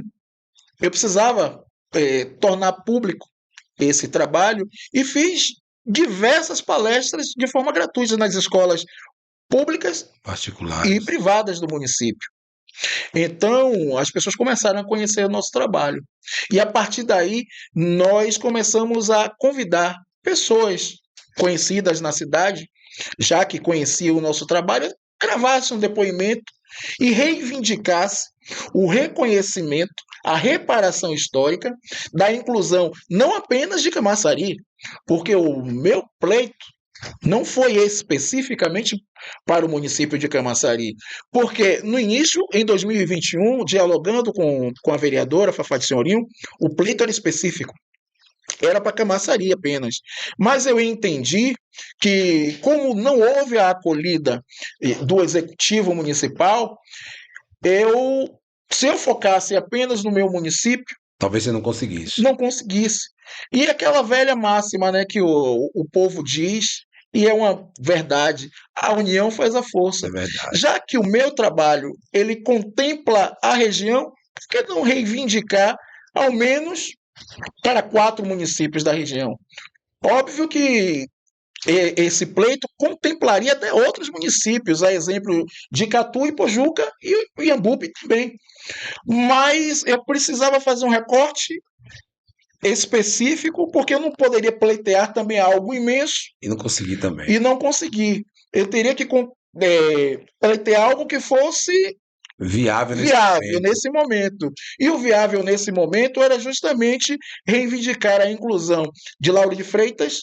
eu precisava tornar público esse trabalho, e fiz diversas palestras de forma gratuita nas escolas públicas Particulares. e privadas do município. Então, as pessoas começaram a conhecer o nosso trabalho. E a partir daí, nós começamos a convidar pessoas conhecidas na cidade, já que conheciam o nosso trabalho, gravasse um depoimento e reivindicasse o reconhecimento, a reparação histórica da inclusão não apenas de Camaçari, porque o meu pleito Não foi especificamente para o município de Camaçari, porque no início, em 2021, dialogando com a vereadora Fafá de Senhorinho, o pleito era específico, era para Camaçari apenas. Mas eu entendi que, como não houve a acolhida do executivo municipal, eu, se eu focasse apenas no meu município, Talvez você não conseguisse. não conseguisse. E aquela velha máxima, né, que o povo diz, e é uma verdade, a união faz a força. É verdade. Já que o meu trabalho, ele contempla a região, por que não reivindicar ao menos para 4 municípios da região? Óbvio que esse pleito contemplaria até outros municípios, a exemplo de Catu e Pojuca e Iambupe também. Mas eu precisava fazer um recorte específico, porque eu não poderia pleitear também algo imenso E não consegui também. e não conseguir. Eu teria que pleitear algo que fosse Viável nesse viável momento. nesse momento. E o viável nesse momento era justamente reivindicar a inclusão de Lauro de Freitas,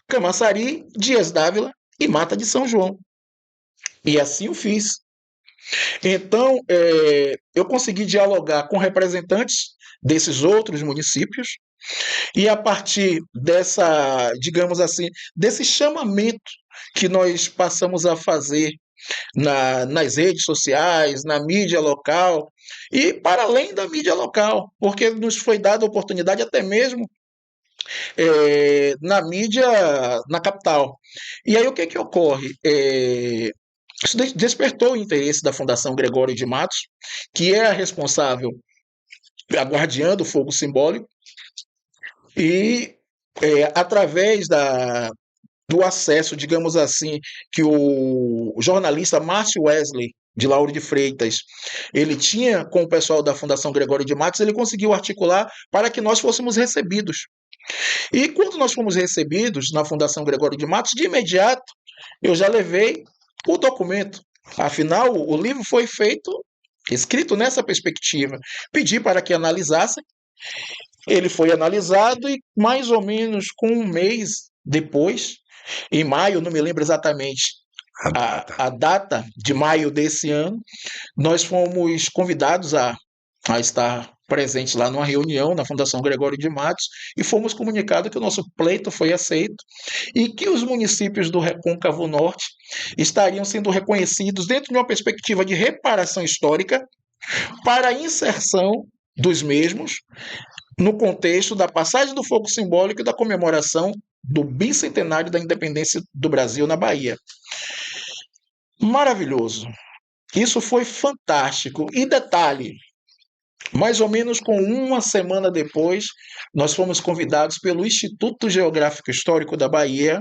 Camaçari, Dias Dávila e Mata de São João. E assim o fiz. Então, eu consegui dialogar com representantes desses outros municípios, e a partir dessa, digamos assim, desse chamamento que nós passamos a fazer nas redes sociais, na mídia local e para além da mídia local, porque nos foi dada a oportunidade até mesmo na mídia na capital. E aí o que ocorre? Isso despertou o interesse da Fundação Gregório de Matos, que é a responsável, a guardiã do fogo simbólico, e através do acesso, digamos assim, que o jornalista Márcio Wesley, de Lauro de Freitas, ele tinha com o pessoal da Fundação Gregório de Matos, ele conseguiu articular para que nós fôssemos recebidos. E quando nós fomos recebidos na Fundação Gregório de Matos, de imediato eu já levei o documento. Afinal, o livro foi feito, escrito nessa perspectiva. Pedi para que analisassem, ele foi analisado e mais ou menos com um mês depois, em maio, não me lembro exatamente a data de maio desse ano, nós fomos convidados a estar presentes lá numa reunião na Fundação Gregório de Matos e fomos comunicados que o nosso pleito foi aceito e que os municípios do Recôncavo Norte estariam sendo reconhecidos dentro de uma perspectiva de reparação histórica para a inserção dos mesmos no contexto da passagem do fogo simbólico e da comemoração do bicentenário da independência do Brasil na Bahia. Maravilhoso. Isso foi fantástico. E detalhe, mais ou menos com uma semana depois, nós fomos convidados pelo Instituto Geográfico Histórico da Bahia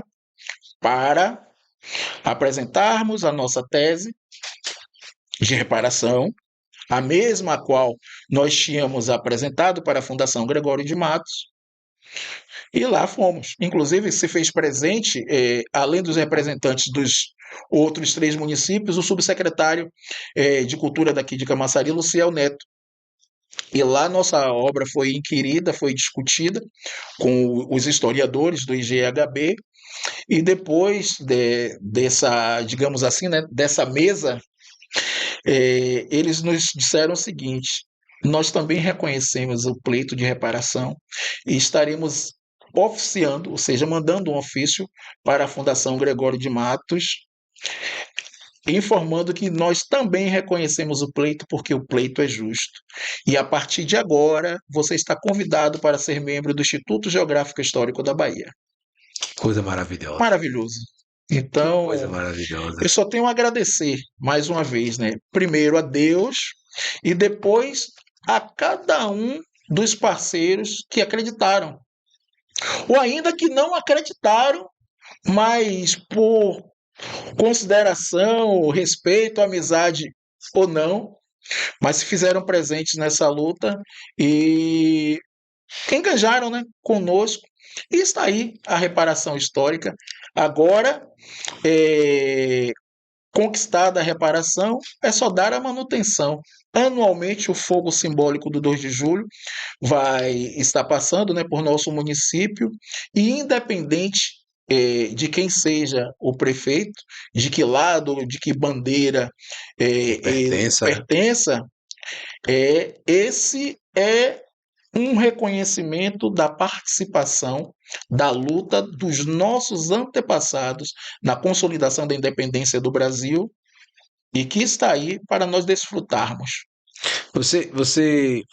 para apresentarmos a nossa tese de reparação, a mesma a qual nós tínhamos apresentado para a Fundação Gregório de Matos, e lá fomos. Inclusive, se fez presente, além dos representantes dos outros 3 municípios, o subsecretário de Cultura daqui de Camaçari, Luciel Neto. E lá nossa obra foi inquirida, foi discutida com os historiadores do IGHB, e depois dessa, digamos assim, né, dessa mesa, eles nos disseram o seguinte: nós também reconhecemos o pleito de reparação e estaremos oficiando, ou seja, mandando um ofício para a Fundação Gregório de Matos, informando que nós também reconhecemos o pleito porque o pleito é justo. E a partir de agora, você está convidado para ser membro do Instituto Geográfico Histórico da Bahia. Coisa maravilhosa. Maravilhoso. Então, Coisa maravilhosa. eu só tenho a agradecer mais uma vez, né? Primeiro a Deus e depois a cada um dos parceiros que acreditaram. Ou ainda que não acreditaram, mas por consideração, respeito, amizade ou não, mas se fizeram presentes nessa luta e engajaram, né, conosco. E está aí a reparação histórica. Agora, conquistada a reparação, é só dar a manutenção. Anualmente, o fogo simbólico do 2 de julho vai estar passando, né, por nosso município, e independente de quem seja o prefeito, de que lado, de que bandeira ele Pertença. pertença, esse é um reconhecimento da participação, da luta dos nossos antepassados na consolidação da independência do Brasil e que está aí para nós desfrutarmos.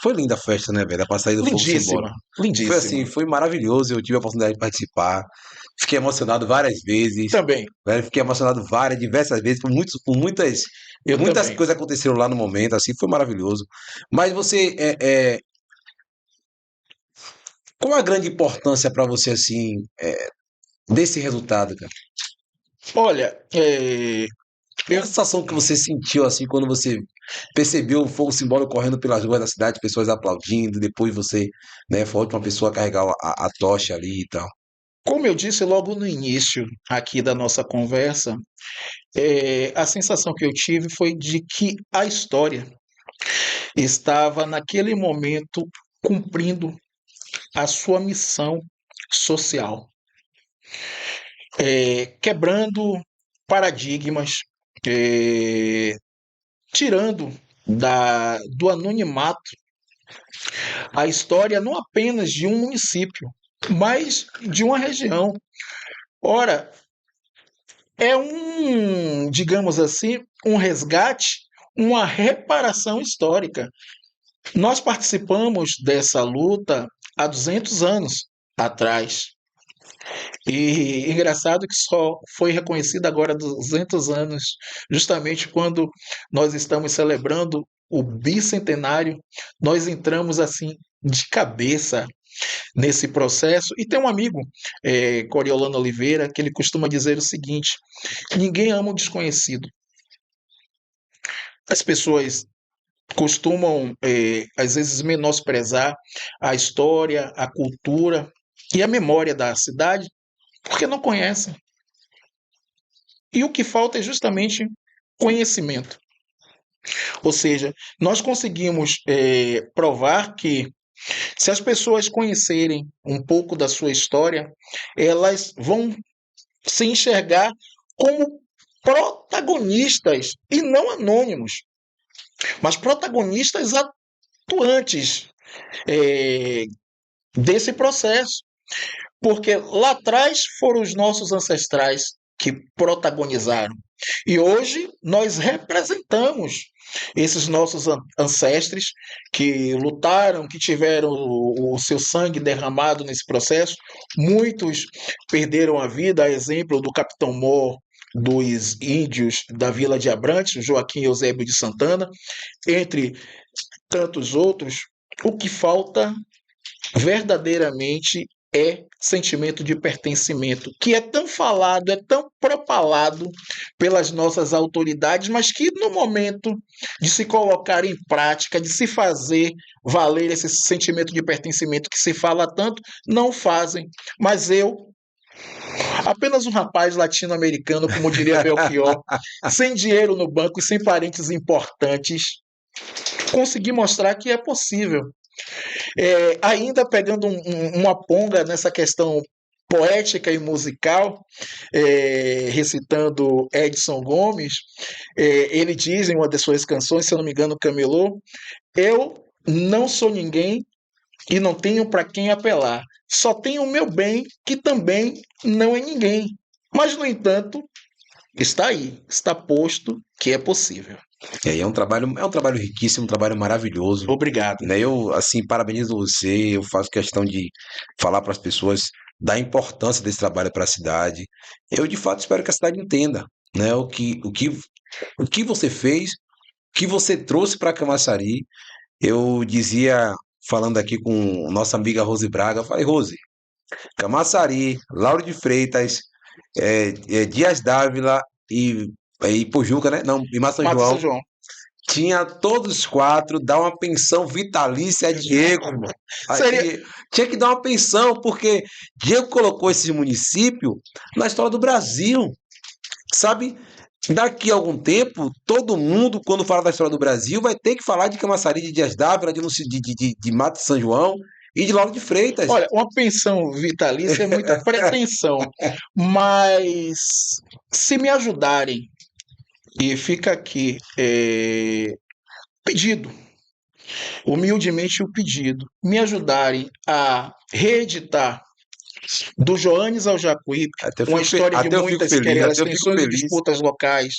Foi linda a festa, né, velho? A passagem do fogo Lindíssima, simbólico. Foi lindíssima. assim, foi maravilhoso. Eu tive a oportunidade de participar. Fiquei emocionado várias vezes. Também, Velho, fiquei emocionado diversas vezes, eu muitas também. coisas aconteceram lá no momento, assim, foi maravilhoso. Mas qual a grande importância para você, assim, desse resultado, cara? Olha, Qual a sensação que você sentiu, assim, quando você percebeu o fogo simbólico correndo pelas ruas da cidade, pessoas aplaudindo, depois você, né, foi a última pessoa a carregar a tocha ali e tal? como eu disse logo no início aqui da nossa conversa, a sensação que eu tive foi de que a história estava naquele momento cumprindo a sua missão social, quebrando paradigmas, eh, tirando do anonimato a história não apenas de um município, mas de uma região. Ora, é digamos assim, um resgate, uma reparação histórica. Nós participamos dessa luta há 200 anos atrás. E engraçado que só foi reconhecido agora há 200 anos, justamente quando nós estamos celebrando o bicentenário, nós entramos assim de cabeça nesse processo. E tem um amigo, Coriolano Oliveira, que ele costuma dizer o seguinte: ninguém ama o desconhecido. As pessoas costumam, às vezes, menosprezar a história, a cultura e a memória da cidade porque não conhecem. E o que falta é justamente conhecimento. Ou seja, nós conseguimos provar que se as pessoas conhecerem um pouco da sua história, elas vão se enxergar como protagonistas e não anônimos, mas protagonistas atuantes desse processo. Porque lá atrás foram os nossos ancestrais que protagonizaram. E hoje nós representamos esses nossos ancestres que lutaram, que tiveram o seu sangue derramado nesse processo. Muitos perderam a vida, a exemplo do Capitão Mor dos índios da Vila de Abrantes, Joaquim Eusébio de Santana, entre tantos outros. O que falta verdadeiramente é sentimento de pertencimento, que é tão falado, é tão propalado pelas nossas autoridades, mas que no momento de se colocar em prática, de se fazer valer esse sentimento de pertencimento que se fala tanto, não fazem. Mas eu, apenas um rapaz latino-americano, como diria Belchior, sem dinheiro no banco e sem parentes importantes, consegui mostrar que é possível. Ainda pegando uma ponga nessa questão poética e musical, recitando Edson Gomes, ele diz em uma das suas canções, se eu não me engano, Camelô: eu não sou ninguém e não tenho para quem apelar, só tenho o meu bem, que também não é ninguém. Mas, no entanto, está aí, está posto que é possível. É um trabalho riquíssimo, um trabalho maravilhoso, Obrigado. né? Eu, assim, parabenizo você, eu faço questão de falar para as pessoas da importância desse trabalho para a cidade. Eu, de fato, espero que a cidade entenda, né? O que você fez, o que você trouxe para Camaçari. Eu dizia, falando aqui com nossa amiga Rose Braga, eu falei: Rose, Camaçari, Lauro de Freitas, Dias Dávila e Pojuca, né? Não, e Massa São Mato São João. João. Tinha todos os quatro, dar uma pensão vitalícia a Diego. Seria, Tinha que dar uma pensão, porque Diego colocou esse município na história do Brasil, sabe? Daqui a algum tempo, todo mundo, quando fala da história do Brasil, vai ter que falar de Camaçari, de Dias Dávila, de Mato São João. e de Lauro de Freitas. Olha, uma pensão vitalícia é muita pretensão, mas se me ajudarem, e fica aqui pedido, humildemente o pedido, me ajudarem a reeditar do Joanes ao Jacuípe, uma história de Até eu fico muitas feliz, querelas, até eu fico tensões e feliz. disputas locais,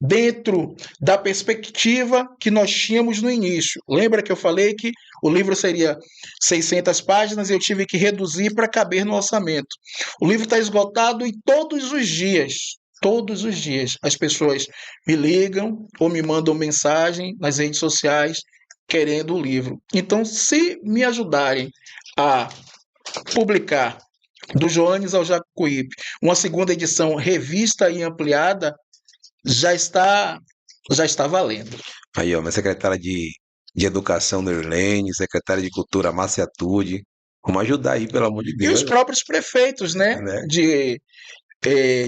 dentro da perspectiva que nós tínhamos no início. Lembra que eu falei que o livro seria 600 páginas e eu tive que reduzir para caber no orçamento. O livro está esgotado e todos os dias, as pessoas me ligam ou me mandam mensagem nas redes sociais querendo o livro. Então, se me ajudarem a publicar do Joanes ao Jacuípe, uma segunda edição revista e ampliada, já está valendo. Aí, ó, minha secretária de Educação, Nerlene, secretária de Cultura, Márcia Tude. Vamos ajudar aí, pelo amor de E os Deus. próprios prefeitos, né? Né? De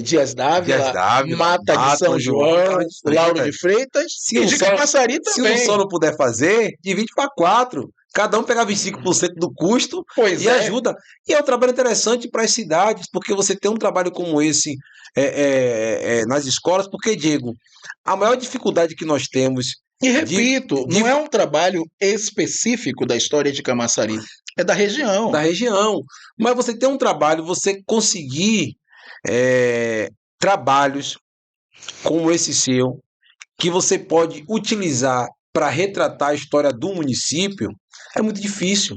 Dias Dávila, Mata de São João, Lauro de Freitas e de Camaçari Se também. um só não puder fazer, divide para 4. Cada um pegar 25% do custo Pois e é. ajuda. E é um trabalho interessante para as cidades, porque você tem um trabalho como esse nas escolas, porque, Diego, a maior dificuldade que nós temos. E repito, não é um trabalho específico da história de Camaçari, é da região. Da região. Mas você tem um trabalho, você conseguir trabalhos como esse seu, que você pode utilizar para retratar a história do município, é muito difícil.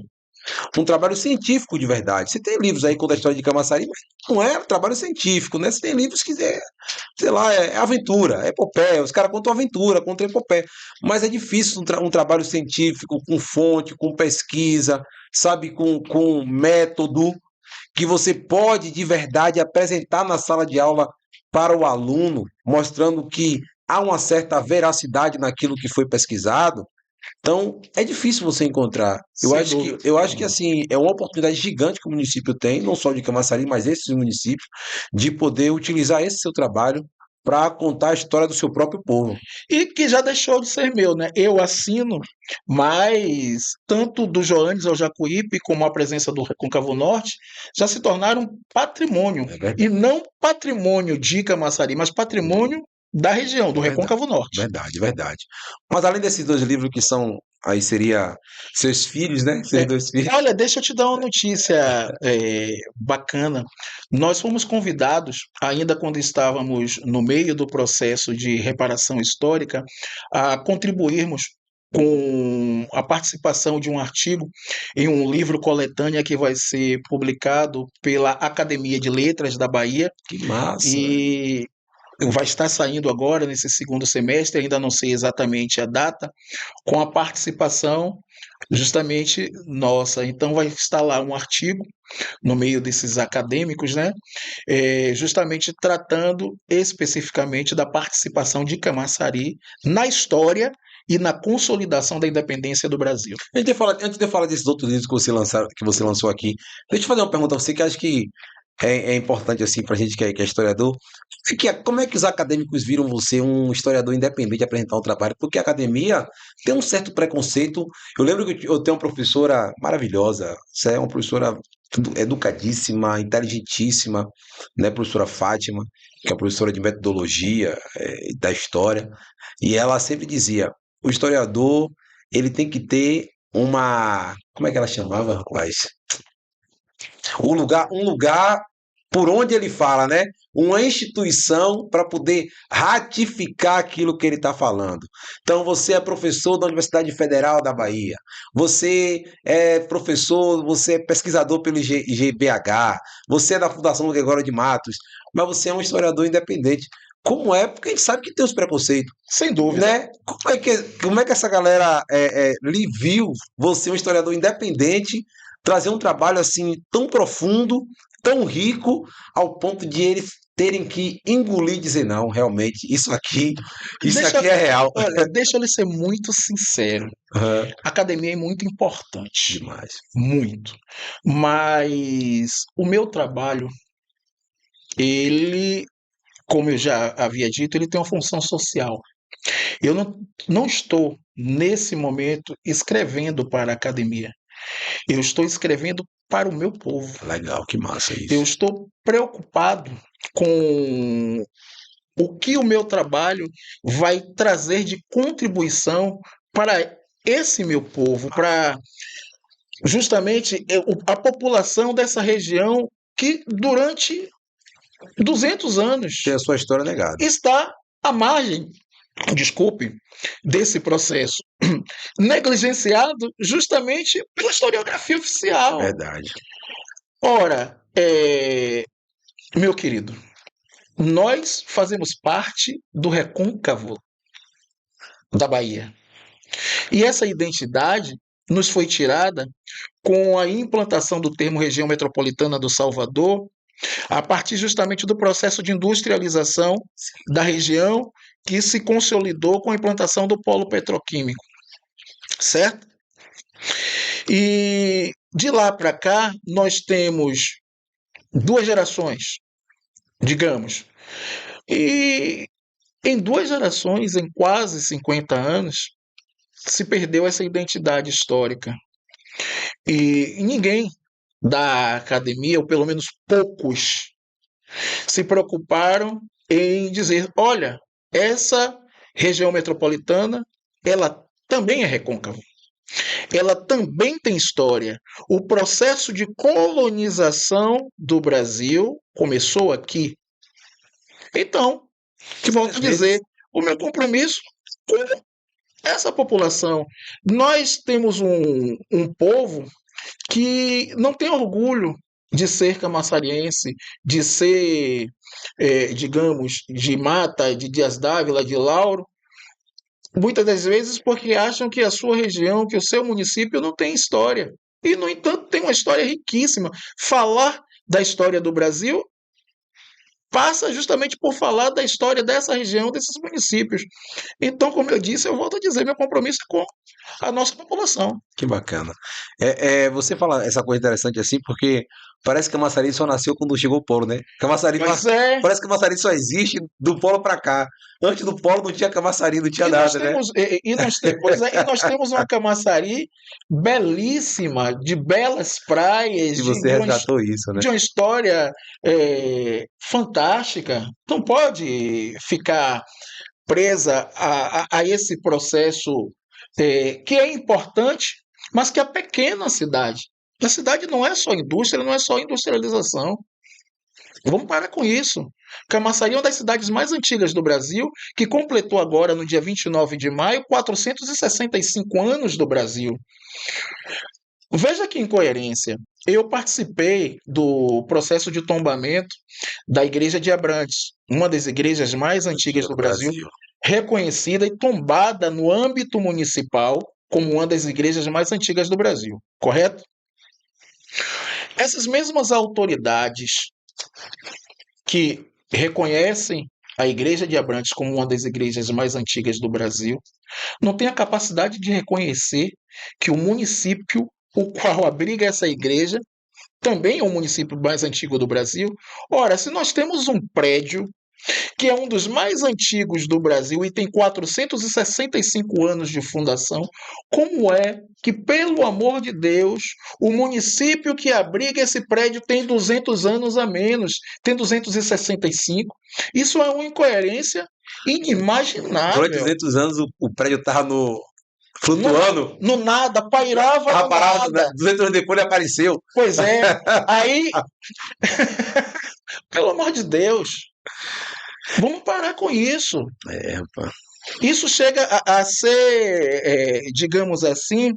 Um trabalho científico de verdade. Você tem livros aí com a história de Camaçari, mas não é trabalho científico, né? Você tem livros que sei lá, é aventura, é epopeia. Os caras contam aventura, contam epopeia. Mas é difícil um trabalho científico, com fonte, com pesquisa, sabe, com método, que você pode de verdade apresentar na sala de aula para o aluno, mostrando que há uma certa veracidade naquilo que foi pesquisado. Então, é difícil você encontrar. Eu acho que assim, é uma oportunidade gigante que o município tem, não só de Camaçari, mas esses municípios, de poder utilizar esse seu trabalho para contar a história do seu próprio povo. E que já deixou de ser meu, né? Eu assino, mas tanto do Joanes ao Jacuípe como a presença do Recôncavo Norte já se tornaram patrimônio. E não patrimônio de Camaçari, mas patrimônio da região, do Recôncavo Norte. Verdade. Mas além desses 2 livros que são, aí seria seus filhos, né? Seus 2 filhos. Olha, deixa eu te dar uma notícia bacana. Nós fomos convidados, ainda quando estávamos no meio do processo de reparação histórica, a contribuirmos com a participação de um artigo em um livro coletânea que vai ser publicado pela Academia de Letras da Bahia. Que massa! E vai estar saindo agora, nesse segundo semestre, ainda não sei exatamente a data, com a participação justamente nossa. Então vai estar lá um artigo no meio desses acadêmicos, né? Justamente tratando especificamente da participação de Camaçari na história e na consolidação da independência do Brasil. Antes de eu falar desses outros livros que você lançou aqui, deixa eu fazer uma pergunta a você que acho que é importante assim para a gente que é historiador. Como é que os acadêmicos viram você um historiador independente apresentar um trabalho? Porque a academia tem um certo preconceito. Eu lembro que eu tenho uma professora maravilhosa, você é uma professora educadíssima, inteligentíssima, né, professora Fátima, que é professora de metodologia da história, e ela sempre dizia: o historiador ele tem que ter como é que ela chamava, rapaz? Um lugar por onde ele fala, né? Uma instituição para poder ratificar aquilo que ele está falando. Então, você é professor da Universidade Federal da Bahia, você é professor, você é pesquisador pelo IGBH, você é da Fundação Gregório de Matos, mas você é um historiador independente. Como é? Porque a gente sabe que tem os preconceitos. Sem dúvida. Né? Como é que essa galera lhe viu você, um historiador independente, trazer um trabalho assim tão profundo, tão rico, ao ponto de eles terem que engolir e dizer: não, realmente, isso aqui é real. Olha, deixa eu ser muito sincero. Uhum. A academia é muito importante. Demais. Muito. Mas o meu trabalho, ele, como eu já havia dito, ele tem uma função social. Eu não estou, nesse momento, escrevendo para a academia. Eu estou escrevendo para o meu povo. Legal, que massa Eu isso. estou preocupado com o que o meu trabalho vai trazer de contribuição para esse meu povo, para justamente a população dessa região que durante 200 anos Tem a sua história negada. está à margem, desculpe, desse processo, negligenciado justamente pela historiografia oficial. Verdade. Ora, meu querido, nós fazemos parte do recôncavo da Bahia. E essa identidade nos foi tirada com a implantação do termo região metropolitana do Salvador, a partir justamente do processo de industrialização da região que se consolidou com a implantação do polo petroquímico, certo? E de lá para cá nós temos 2 gerações, digamos, e em 2 gerações, em quase 50 anos, se perdeu essa identidade histórica. E ninguém da academia, ou pelo menos poucos, se preocuparam em dizer: olha, essa região metropolitana, ela também é recôncavo. Ela também tem história. O processo de colonização do Brasil começou aqui. Então, que volto a dizer, o meu compromisso com essa população. Nós temos um povo que não tem orgulho de ser camaçariense, de ser, digamos, de Mata, de Dias Dávila, de Lauro, muitas das vezes porque acham que a sua região, que o seu município não tem história. E, no entanto, tem uma história riquíssima. Falar da história do Brasil passa justamente por falar da história dessa região, desses municípios. Então, como eu disse, eu volto a dizer, meu compromisso é com a nossa população. Que bacana. Você fala essa coisa interessante assim, porque parece que Camaçari só nasceu quando chegou o polo, né? Camaçari, Pois é. parece que Camaçari só existe do polo para cá. Antes do polo não tinha Camaçari, não tinha nada, né? Pois é, e nós temos uma Camaçari belíssima, de belas praias, E você resgatou isso, né? de uma história fantástica. Não pode ficar presa a esse processo que é importante, mas que é pequena a cidade. A cidade não é só indústria, não é só industrialização. Vamos parar com isso. Camaçari é uma das cidades mais antigas do Brasil, que completou agora, no dia 29 de maio, 465 anos do Brasil. Veja que incoerência. Eu participei do processo de tombamento da Igreja de Abrantes, uma das igrejas mais antigas do Brasil, reconhecida e tombada no âmbito municipal como uma das igrejas mais antigas do Brasil, correto? Essas mesmas autoridades que reconhecem a Igreja de Abrantes como uma das igrejas mais antigas do Brasil, não têm a capacidade de reconhecer que o município o qual abriga essa igreja também é o município mais antigo do Brasil. Ora, se nós temos um prédio que é um dos mais antigos do Brasil e tem 465 anos de fundação, como é que, pelo amor de Deus, o município que abriga esse prédio tem 200 anos a menos, tem 265? Isso é uma incoerência inimaginável. Durante 200 anos o prédio estava flutuando. No nada, pairava no Parado, né? nada. 200 anos depois ele apareceu. Pois é, aí, pelo amor de Deus, vamos parar com isso. Rapaz. Isso chega a ser, digamos assim,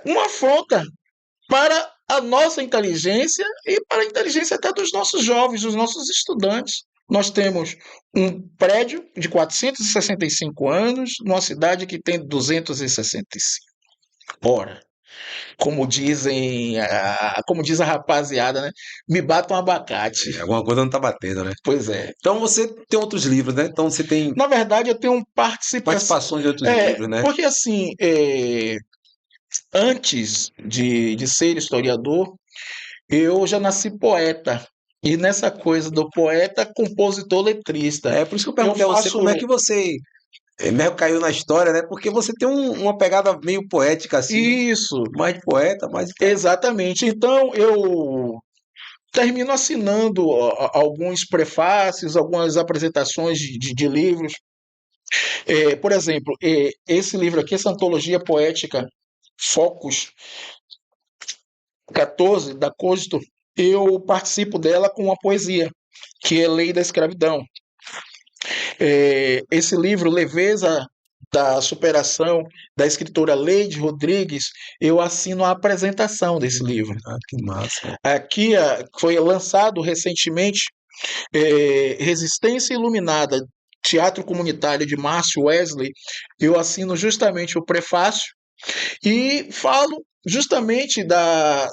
uma afronta para a nossa inteligência e para a inteligência até dos nossos jovens, dos nossos estudantes. Nós temos um prédio de 465 anos numa cidade que tem 265. Ora, como diz a rapaziada, né? Me bata um abacate. Alguma coisa não tá batendo, né? Pois é. Então você tem outros livros, né? Então você tem Na verdade, eu tenho participações de outros livros, né? Porque assim, antes de ser historiador, eu já nasci poeta. E nessa coisa do poeta, compositor, letrista. É por isso que eu perguntei a você como é que você Mel caiu na história, né? Porque você tem uma pegada meio poética assim, Isso, mais de poeta, mais exatamente. Então, eu termino assinando alguns prefácios, algumas apresentações de livros. Por exemplo, esse livro aqui, essa antologia poética Focus 14, da Cogito, eu participo dela com uma poesia, que é Lei da Escravidão. Esse livro, Leveza da Superação, da escritora Leide Rodrigues, eu assino a apresentação desse livro. que massa. Aqui foi lançado recentemente Resistência Iluminada, Teatro Comunitário de Márcio Wesley. Eu assino justamente o prefácio e falo justamente da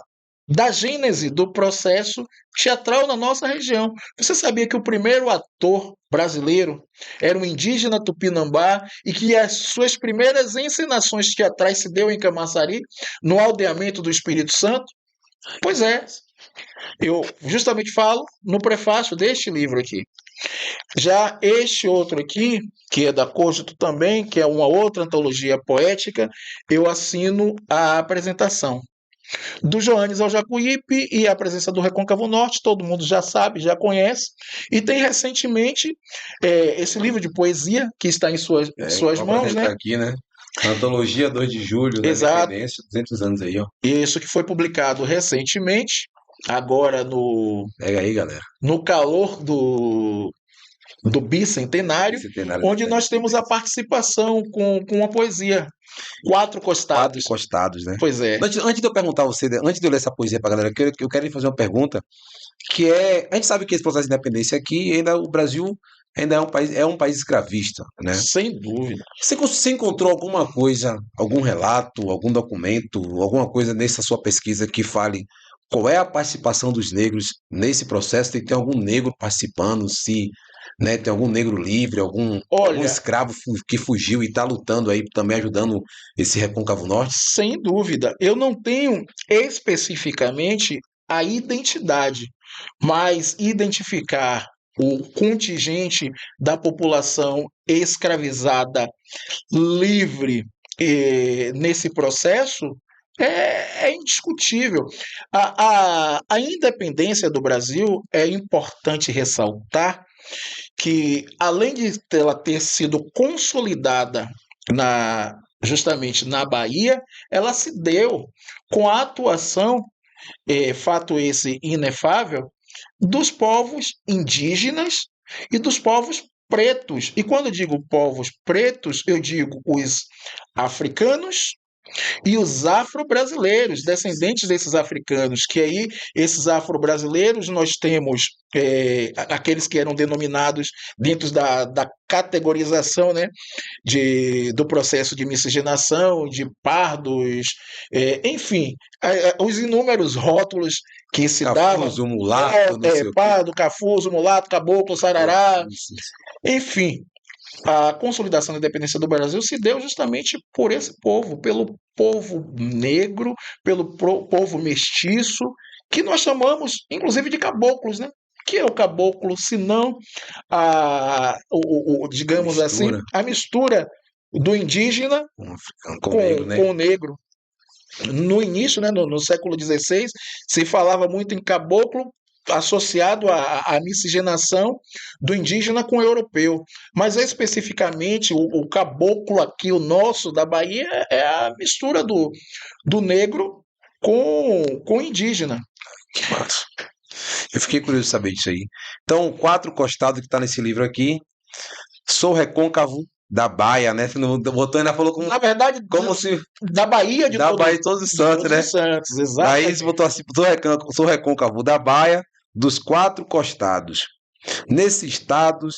gênese do processo teatral na nossa região. Você sabia que o primeiro ator brasileiro era um indígena tupinambá e que as suas primeiras encenações teatrais se deu em Camaçari, no aldeamento do Espírito Santo? Pois é, eu justamente falo no prefácio deste livro aqui. Já este outro aqui, que é da Cogito também, que é uma outra antologia poética, eu assino a apresentação. Do Joanes ao Jacuípe e a presença do Recôncavo Norte, todo mundo já sabe, já conhece. E tem recentemente esse livro de poesia que está em suas mãos, né? Aqui, né? Antologia 2 de julho, da Independência, 200 anos aí, ó. Isso que foi publicado recentemente, agora Pega aí, galera. No calor do bicentenário, onde nós temos a participação com uma poesia. Quatro Costados. Quatro Costados, né? Pois é. Antes de eu perguntar a você, antes de eu ler essa poesia pra galera, eu quero lhe fazer uma pergunta, que é, a gente sabe que esse processo de independência aqui, ainda o Brasil ainda é um país escravista, né? Sem dúvida. Você encontrou alguma coisa, algum relato, algum documento, alguma coisa nessa sua pesquisa que fale qual é a participação dos negros nesse processo? Tem algum negro participando, se, né, tem algum negro livre, algum escravo que fugiu e está lutando aí, também ajudando esse Recôncavo Norte? Sem dúvida. Eu não tenho especificamente a identidade, mas identificar o contingente da população escravizada livre nesse processo é indiscutível. A independência do Brasil é importante ressaltar que, além de ela ter sido consolidada justamente na Bahia, ela se deu com a atuação, fato esse inefável, dos povos indígenas e dos povos pretos. E quando eu digo povos pretos, eu digo os africanos e os afro-brasileiros, descendentes desses africanos, que aí, esses afro-brasileiros, nós temos aqueles que eram denominados dentro da categorização, né, do processo de miscigenação, de pardos, enfim, os inúmeros rótulos que se davam. Cafuzo, mulato, pardo, cafuzo, mulato, caboclo, sarará, enfim. A consolidação da independência do Brasil se deu justamente por esse povo, pelo povo negro, pelo povo mestiço, que nós chamamos, inclusive, de caboclos, né? Que é o caboclo, se não digamos assim, a mistura do indígena com o negro. No início, né, no século XVI, se falava muito em caboclo associado à miscigenação do indígena com o europeu. Mas especificamente o caboclo aqui, o nosso, da Bahia, é a mistura do negro com o indígena. Que massa. Eu fiquei curioso de saber disso aí. Então, Quatro Costados que está nesse livro aqui. Sou Recôncavo da Bahia, né? O Botão ainda falou como. Na verdade, como se. Da Bahia de da Bahia de Todos os Santos, né? Santos, exato. Aí você botou assim: sou Recôncavo da Bahia, dos Quatro Costados. Nesse estado,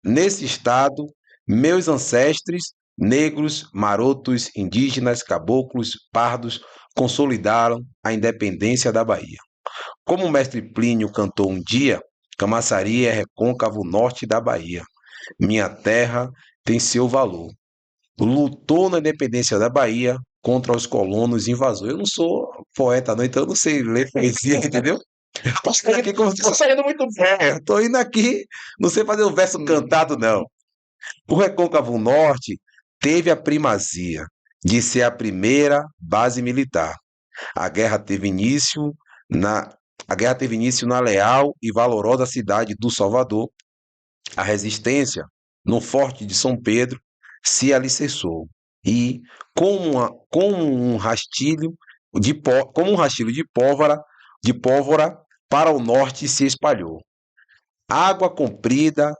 Nesse estado, meus ancestres, negros, marotos, indígenas, caboclos, pardos, consolidaram a independência da Bahia. Como o mestre Plínio cantou um dia, Camaçari é recôncavo norte da Bahia. Minha terra tem seu valor. Lutou na independência da Bahia contra os colonos invasores. Eu não sou poeta, não, então eu não sei ler poesia, entendeu? Tá saindo muito bem. Eu tô indo aqui, não sei fazer o verso cantado, não. O Recôncavo Norte teve a primazia de ser a primeira base militar. A guerra teve início na, a guerra teve início na leal e valorosa cidade do Salvador. A resistência no Forte de São Pedro se alicerçou e, como um rastilho de pólvora para o norte se espalhou. Água Comprida,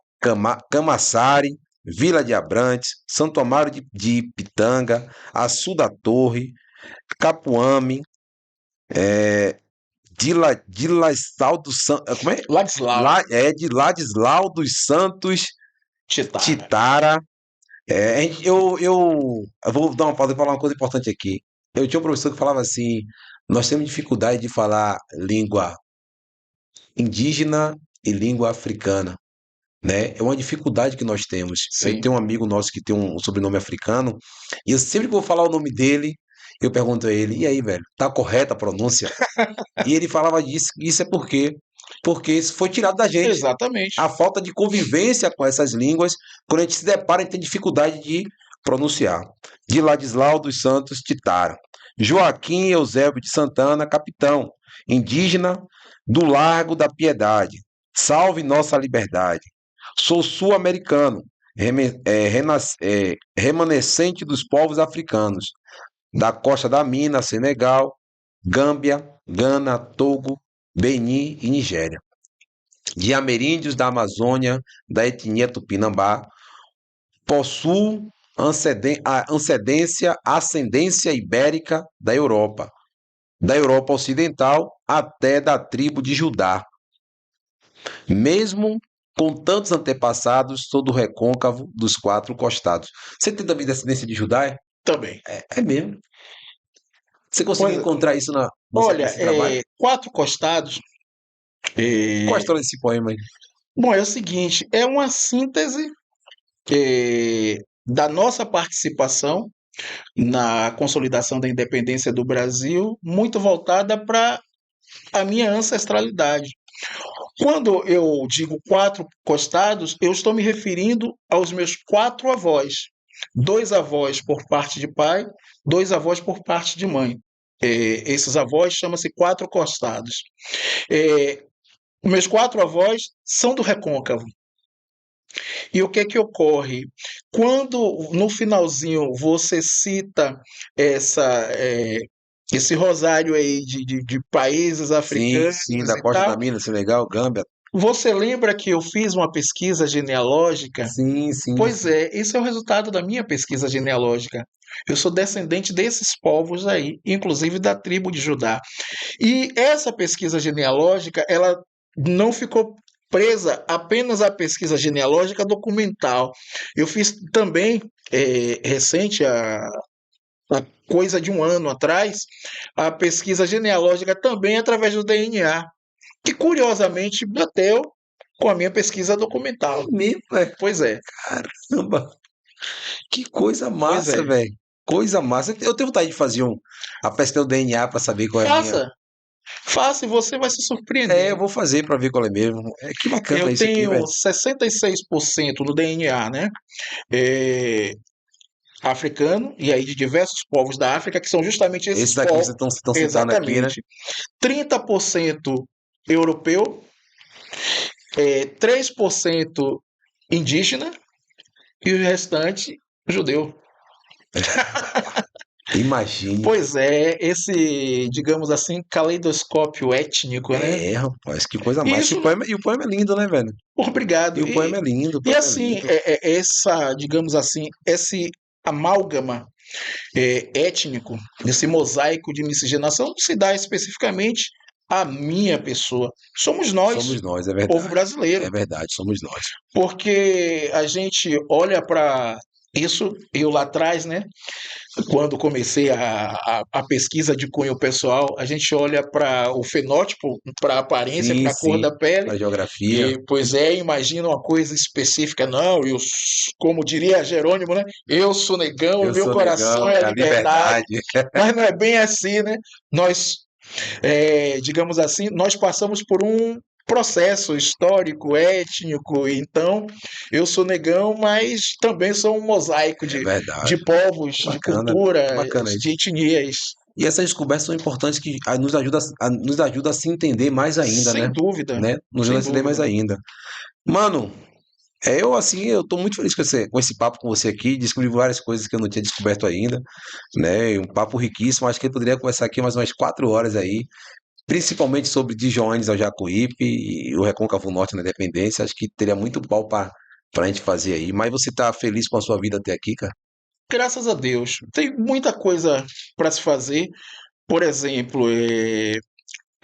Camaçari, Vila de Abrantes, Santo Amaro de Pitanga, Açu da Torre, Capuame, Dilastal dos Santos, como é? Ladislau, De Ladislau dos Santos, Titara. Titara. Eu vou dar uma pausa e falar uma coisa importante aqui. Eu tinha um professor que falava assim: nós temos dificuldade de falar língua indígena e língua africana, né? É uma dificuldade que nós temos. Eu Sim. tenho um amigo nosso que tem um sobrenome africano, e eu sempre que vou falar o nome dele, eu pergunto a ele: e aí, velho, tá correta a pronúncia? E ele falava disso, isso é porque isso foi tirado da gente. Exatamente. A falta de convivência com essas línguas, quando a gente se depara, a gente tem dificuldade de pronunciar. De Ladislau dos Santos Titara. Joaquim Eusébio de Santana, capitão, indígena do Largo da Piedade. Salve nossa liberdade. Sou sul-americano, remanescente dos povos africanos, da costa da Mina, Senegal, Gâmbia, Gana, Togo, Benin e Nigéria. De ameríndios da Amazônia, da etnia Tupinambá, possuo ascendência ibérica da Europa Ocidental até da tribo de Judá. Mesmo com tantos antepassados, sou do recôncavo dos quatro costados. Você tem também descendência de Judá? Também. É mesmo. Você conseguiu encontrar isso Olha, nesse trabalho? Quatro Costados. Qual a história desse poema aí? Bom, é o seguinte, é uma síntese da nossa participação na consolidação da independência do Brasil, muito voltada para a minha ancestralidade. Quando eu digo quatro costados, eu estou me referindo aos meus quatro avós. 2 avós por parte de pai, 2 avós por parte de mãe. Esses avós chamam-se quatro costados. Meus 4 avós são do Recôncavo. E o que é que ocorre? Quando no finalzinho você cita esse rosário aí de países africanos Sim, da e Costa da tal, Mina, Senegal, Gâmbia. você lembra que eu fiz uma pesquisa genealógica? Sim. Pois é, esse é o resultado da minha pesquisa genealógica. Eu sou descendente desses povos aí, inclusive da tribo de Judá. E essa pesquisa genealógica, ela não ficou presa apenas à pesquisa genealógica documental. Eu fiz também, recente, a coisa de um ano atrás, a pesquisa genealógica também através do DNA, que curiosamente bateu com a minha pesquisa documental. Mesmo, velho. Pois é. Caramba. Que coisa Pois massa, é. velho. Coisa massa. Eu tenho vontade de fazer a pesquisa do DNA para saber qual é a minha. Faça e você vai se surpreender. Eu vou fazer para ver qual é mesmo. Que bacana Eu isso aqui, tenho velho. 66% no DNA, né? Africano, e aí de diversos povos da África, que são justamente esses Esses aqui povos. vocês estão citando aqui, né? Exatamente. 30% europeu, 3% indígena e o restante judeu. Imagine. Pois é, esse, digamos assim, caleidoscópio étnico, né? Rapaz, que coisa E massa. isso, E o poema é lindo, né, velho? obrigado. E o poema é lindo, o E poema é assim, lindo. essa, digamos assim, esse amálgama étnico, esse mosaico de miscigenação, não se dá especificamente à minha pessoa. Somos nós, Somos nós, é povo verdade. brasileiro. É verdade, somos nós. Porque a gente olha para isso, eu lá atrás, né? Quando comecei a pesquisa de cunho pessoal, a gente olha para o fenótipo, para a aparência, para a cor da pele, A geografia. e, pois é, imagina uma coisa específica. Não, como diria Jerônimo, né? Eu sou negão e meu sou coração negão, é a a liberdade. liberdade. Mas não é bem assim, né? Nós, digamos assim, nós passamos por um processo histórico, étnico. Então, eu sou negão, mas também sou um mosaico É de verdade. povos, de Bacana, culturas, bacana de isso. etnias. E essas descobertas são importantes que nos ajuda a se entender mais ainda, Sem dúvida, né? Nos ajuda sem a se entender mais dúvida. ainda. Mano, eu assim, eu tô muito feliz com esse papo com você aqui, descobri várias coisas que eu não tinha descoberto ainda, né? Um papo riquíssimo, acho que eu poderia conversar aqui mais umas 4 horas aí, principalmente sobre de Joanes ao Jacuípe e o Recôncavo Norte na Independência, acho que teria muito pau pra gente fazer aí, mas você tá feliz com a sua vida até aqui, cara? Graças a Deus. Tem muita coisa para se fazer. Por exemplo,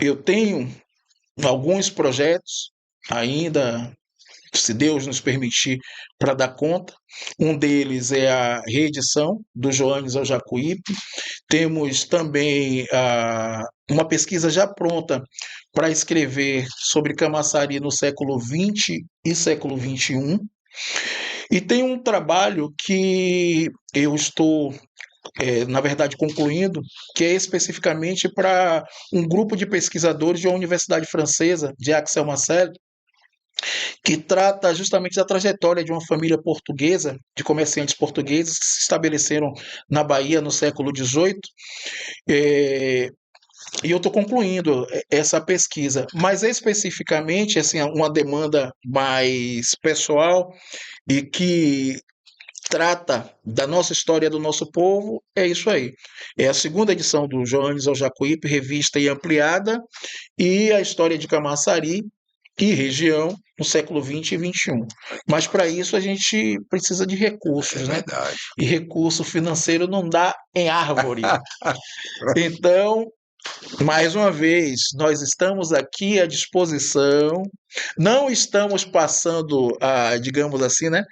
eu tenho alguns projetos ainda, se Deus nos permitir, para dar conta. Um deles é a reedição do Joanes ao Jacuípe. Temos também uma pesquisa já pronta para escrever sobre Camaçari no século XX e século XXI. E tem um trabalho que eu estou, na verdade, concluindo, que é especificamente para um grupo de pesquisadores de uma universidade francesa, de Aix-en-Marseille, que trata justamente da trajetória de uma família portuguesa, de comerciantes portugueses que se estabeleceram na Bahia no século XVIII. É, e eu estou concluindo essa pesquisa, mas especificamente assim, uma demanda mais pessoal e que trata da nossa história, do nosso povo, é isso aí. É a segunda edição do Joanes ao Jacuípe, revista e ampliada, e a história de Camaçari e região no século XX e XXI. Mas para isso a gente precisa de É recursos, né? verdade. E recurso financeiro não dá em árvore. Então, mais uma vez, nós estamos aqui à disposição, não estamos passando, digamos assim, né,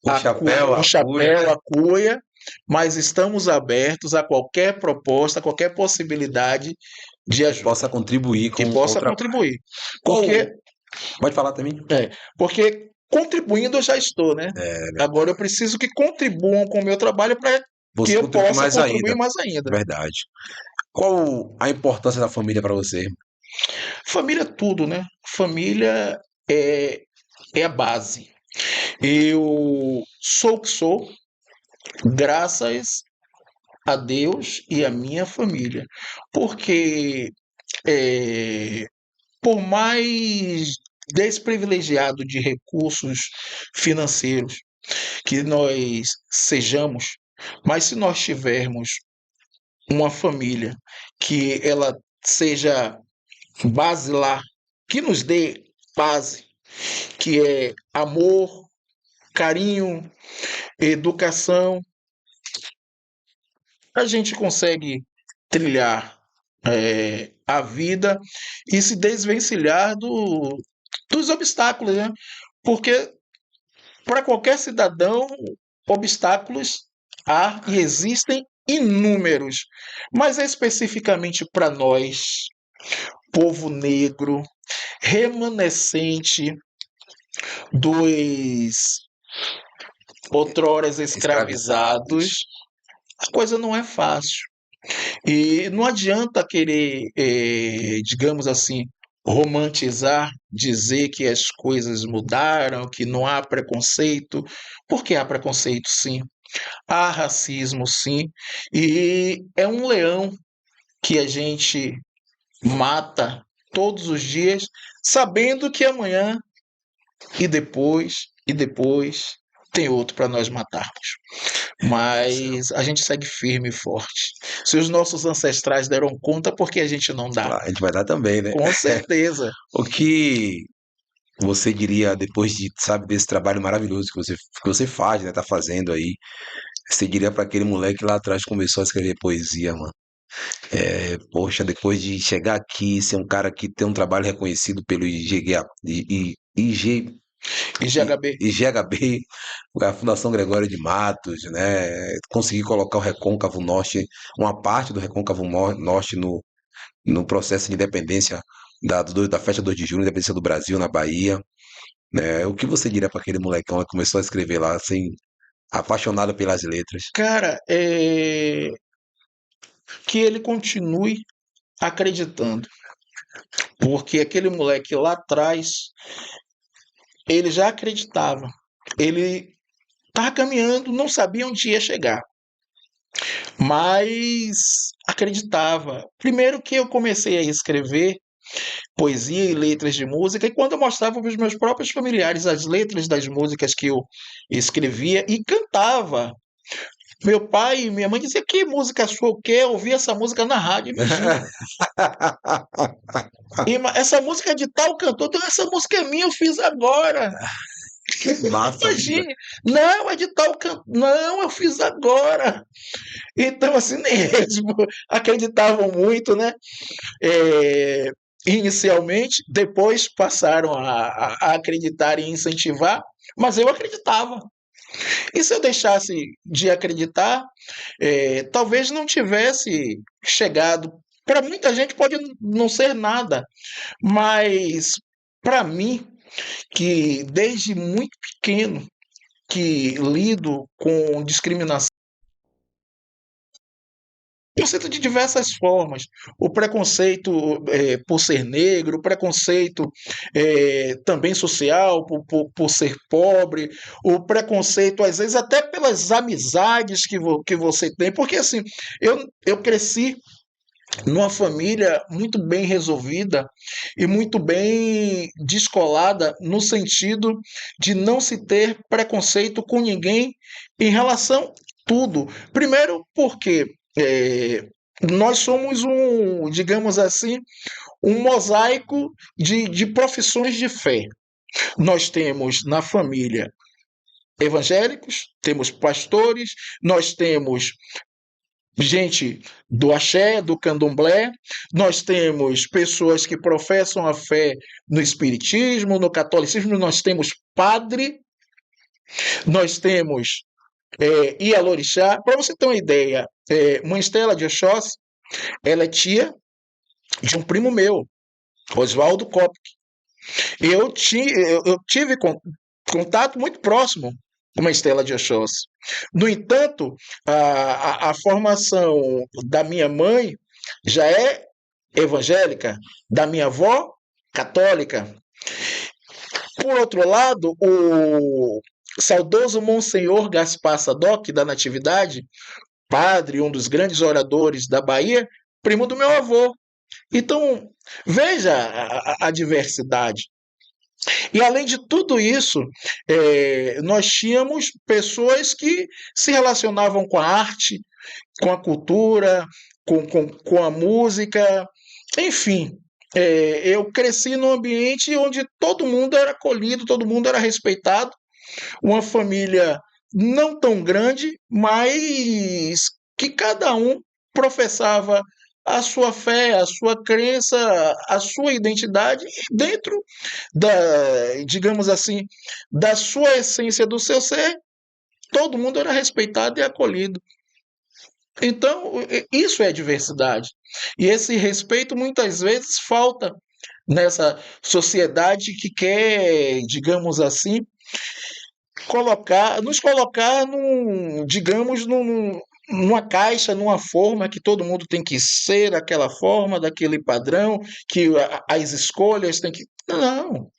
O chapéu, o a cuia, chapéu, a cuia, mas estamos abertos a qualquer proposta, a qualquer possibilidade de que ajuda possa contribuir que com o possa trabalho. contribuir. Qual? Porque, Pode falar também? é, porque contribuindo eu já estou, né? É, Agora eu preciso que contribuam com o meu trabalho para que você eu contribui possa mais contribuir ainda, mais ainda. verdade. Qual a importância da família para você? Família é tudo, né? Família é, é a base. Eu sou o que sou, graças a Deus e a minha família. Porque é, por mais desprivilegiado de recursos financeiros que nós sejamos, mas se nós tivermos uma família que ela seja basilar, que nos dê base, que é amor, carinho, educação, a gente consegue trilhar a vida e se desvencilhar dos obstáculos, né? Porque para qualquer cidadão, obstáculos há e existem inúmeros, mas especificamente para nós, povo negro, remanescente dos outroras Escravizados. escravizados, a coisa não é fácil. E não adianta querer, digamos assim, romantizar, dizer que as coisas mudaram, que não há preconceito, porque há preconceito sim, há racismo sim, e é um leão que a gente mata todos os dias, sabendo que amanhã e depois tem outro para nós matarmos. Mas a gente segue firme e forte. Se os nossos ancestrais deram conta, por que a gente não dá? Claro, a gente vai dar também, né? Com certeza. O que você diria depois de, sabe, desse trabalho maravilhoso que você faz, né? Tá fazendo aí. Você diria para aquele moleque lá atrás que começou a escrever poesia, mano. Poxa, depois de chegar aqui, ser um cara que tem um trabalho reconhecido pelo E GHB, IGHB, a Fundação Gregório de Matos, né? Conseguir colocar o Recôncavo Norte, uma parte do Norte no processo de independência da festa 2 de julho, independência do Brasil na Bahia, né? O que você diria para aquele molecão que começou a escrever lá, assim, apaixonado pelas letras? cara, que ele continue acreditando, porque aquele moleque lá atrás, ele já acreditava. Ele estava caminhando, não sabia onde ia chegar, mas acreditava. Primeiro que eu comecei a escrever poesia e letras de música, e quando eu mostrava para os meus próprios familiares as letras das músicas que eu escrevia e cantava, meu pai e minha mãe diziam: que música sua, o quê? Eu ouvi essa música na rádio, imagina. Essa música é de tal cantor, então essa música é minha, eu fiz agora. Massa ainda. Imagine, não, é de tal cantor, não, eu fiz agora. Então, assim mesmo, acreditavam muito, né? É, inicialmente, depois passaram a acreditar e incentivar, mas eu acreditava. E se eu deixasse de acreditar, talvez não tivesse chegado. Para muita gente pode não ser nada, mas para mim, que desde muito pequeno que lido com discriminação, preconceito de diversas formas. O preconceito por ser negro, o preconceito também social, por ser pobre, o preconceito, às vezes, até pelas amizades que você tem. Porque, assim, eu cresci numa família muito bem resolvida e muito bem descolada, no sentido de não se ter preconceito com ninguém em relação a tudo. Primeiro, porque nós somos digamos assim, um mosaico de profissões de fé. Nós temos na família evangélicos, temos pastores, nós temos gente do axé, do candomblé, nós temos pessoas que professam a fé no espiritismo, no catolicismo, nós temos padre, nós temos Ialorixá. Para você ter uma ideia, Mãe Estela de Oxóssi, ela é tia de um primo meu, Oswaldo Cop. Eu tive contato muito próximo com a Estela de Oxóssi. No entanto, a formação da minha mãe já é evangélica, da minha avó, católica. Por outro lado, o saudoso Monsenhor Gaspar Sadoc, da Natividade, padre, um dos grandes oradores da Bahia, primo do meu avô. Então, veja a diversidade. E além de tudo isso, nós tínhamos pessoas que se relacionavam com a arte, com a cultura, com a música, enfim. Eu cresci num ambiente onde todo mundo era acolhido, todo mundo era respeitado, uma família não tão grande, mas que cada um professava a sua fé, a sua crença, a sua identidade dentro digamos assim, da sua essência, do seu ser, todo mundo era respeitado e acolhido. Então, isso é diversidade. E esse respeito muitas vezes falta nessa sociedade que quer, digamos assim, nos colocar digamos, numa caixa, numa forma que todo mundo tem que ser daquela forma, daquele padrão, que as escolhas têm que. Não.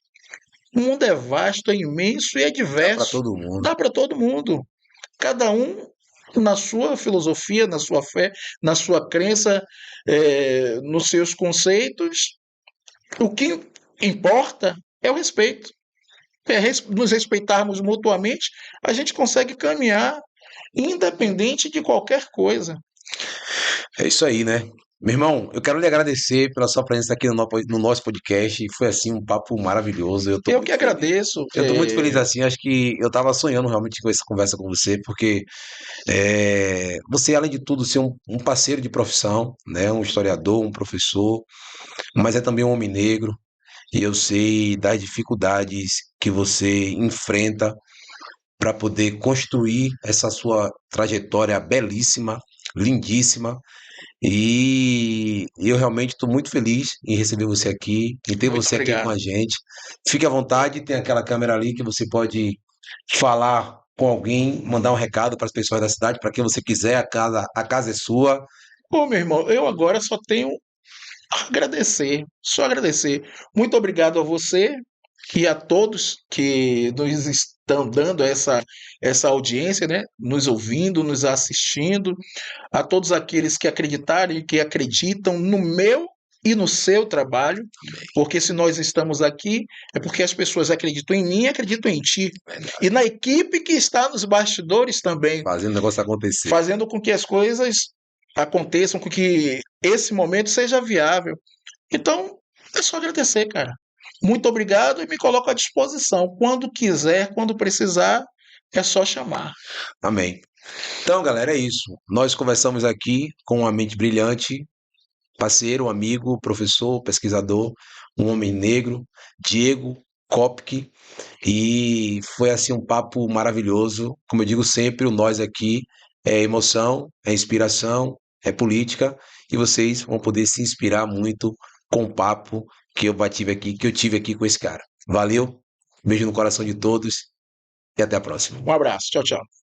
O mundo é vasto, é imenso e é Dá para diverso. todo mundo. Dá para todo mundo. Cada um na sua filosofia, na sua fé, na sua crença, nos seus conceitos. O que importa é o respeito. Nos respeitarmos mutuamente, a gente consegue caminhar independente de qualquer coisa. É isso aí, né? Meu irmão, eu quero lhe agradecer pela sua presença aqui no nosso podcast. Foi assim um papo maravilhoso. Eu tô Eu que muito feliz. agradeço. Eu tô muito feliz assim. Acho que eu tava sonhando realmente com essa conversa com você, porque você, além de tudo, ser um parceiro de profissão, né? Um historiador, um professor, mas é também um homem negro. E eu sei das dificuldades que você enfrenta para poder construir essa sua trajetória belíssima, lindíssima. E eu realmente estou muito feliz em receber você aqui, em ter Muito você aqui com obrigado. a gente. Fique à vontade, tem aquela câmera ali que você pode falar com alguém, mandar um recado para as pessoas da cidade, para quem você quiser, a casa é sua. Pô, meu irmão, eu agora só tenho Agradecer, só agradecer. Muito obrigado a você e a todos que nos estão dando essa audiência, né? Nos ouvindo, nos assistindo, a todos aqueles que acreditaram e que acreditam no meu e no seu trabalho, porque se nós estamos aqui é porque as pessoas acreditam em mim e acreditam em ti. E na equipe que está nos bastidores também, Fazendo o negócio acontecer. fazendo com que as coisas aconteçam, com que esse momento seja viável. Então, é só agradecer, cara. Muito obrigado e me coloco à disposição. Quando quiser, quando precisar, é só chamar. Amém. Então, galera, é isso. Nós conversamos aqui com uma mente brilhante, parceiro, amigo, professor, pesquisador, um homem negro, Diego Kopke, e foi assim um papo maravilhoso. Como eu digo sempre, o nós aqui é emoção, é inspiração, é política, e vocês vão poder se inspirar muito com o papo que eu tive aqui com esse cara. Valeu, beijo no coração de todos e até a próxima. Um abraço. Tchau, tchau.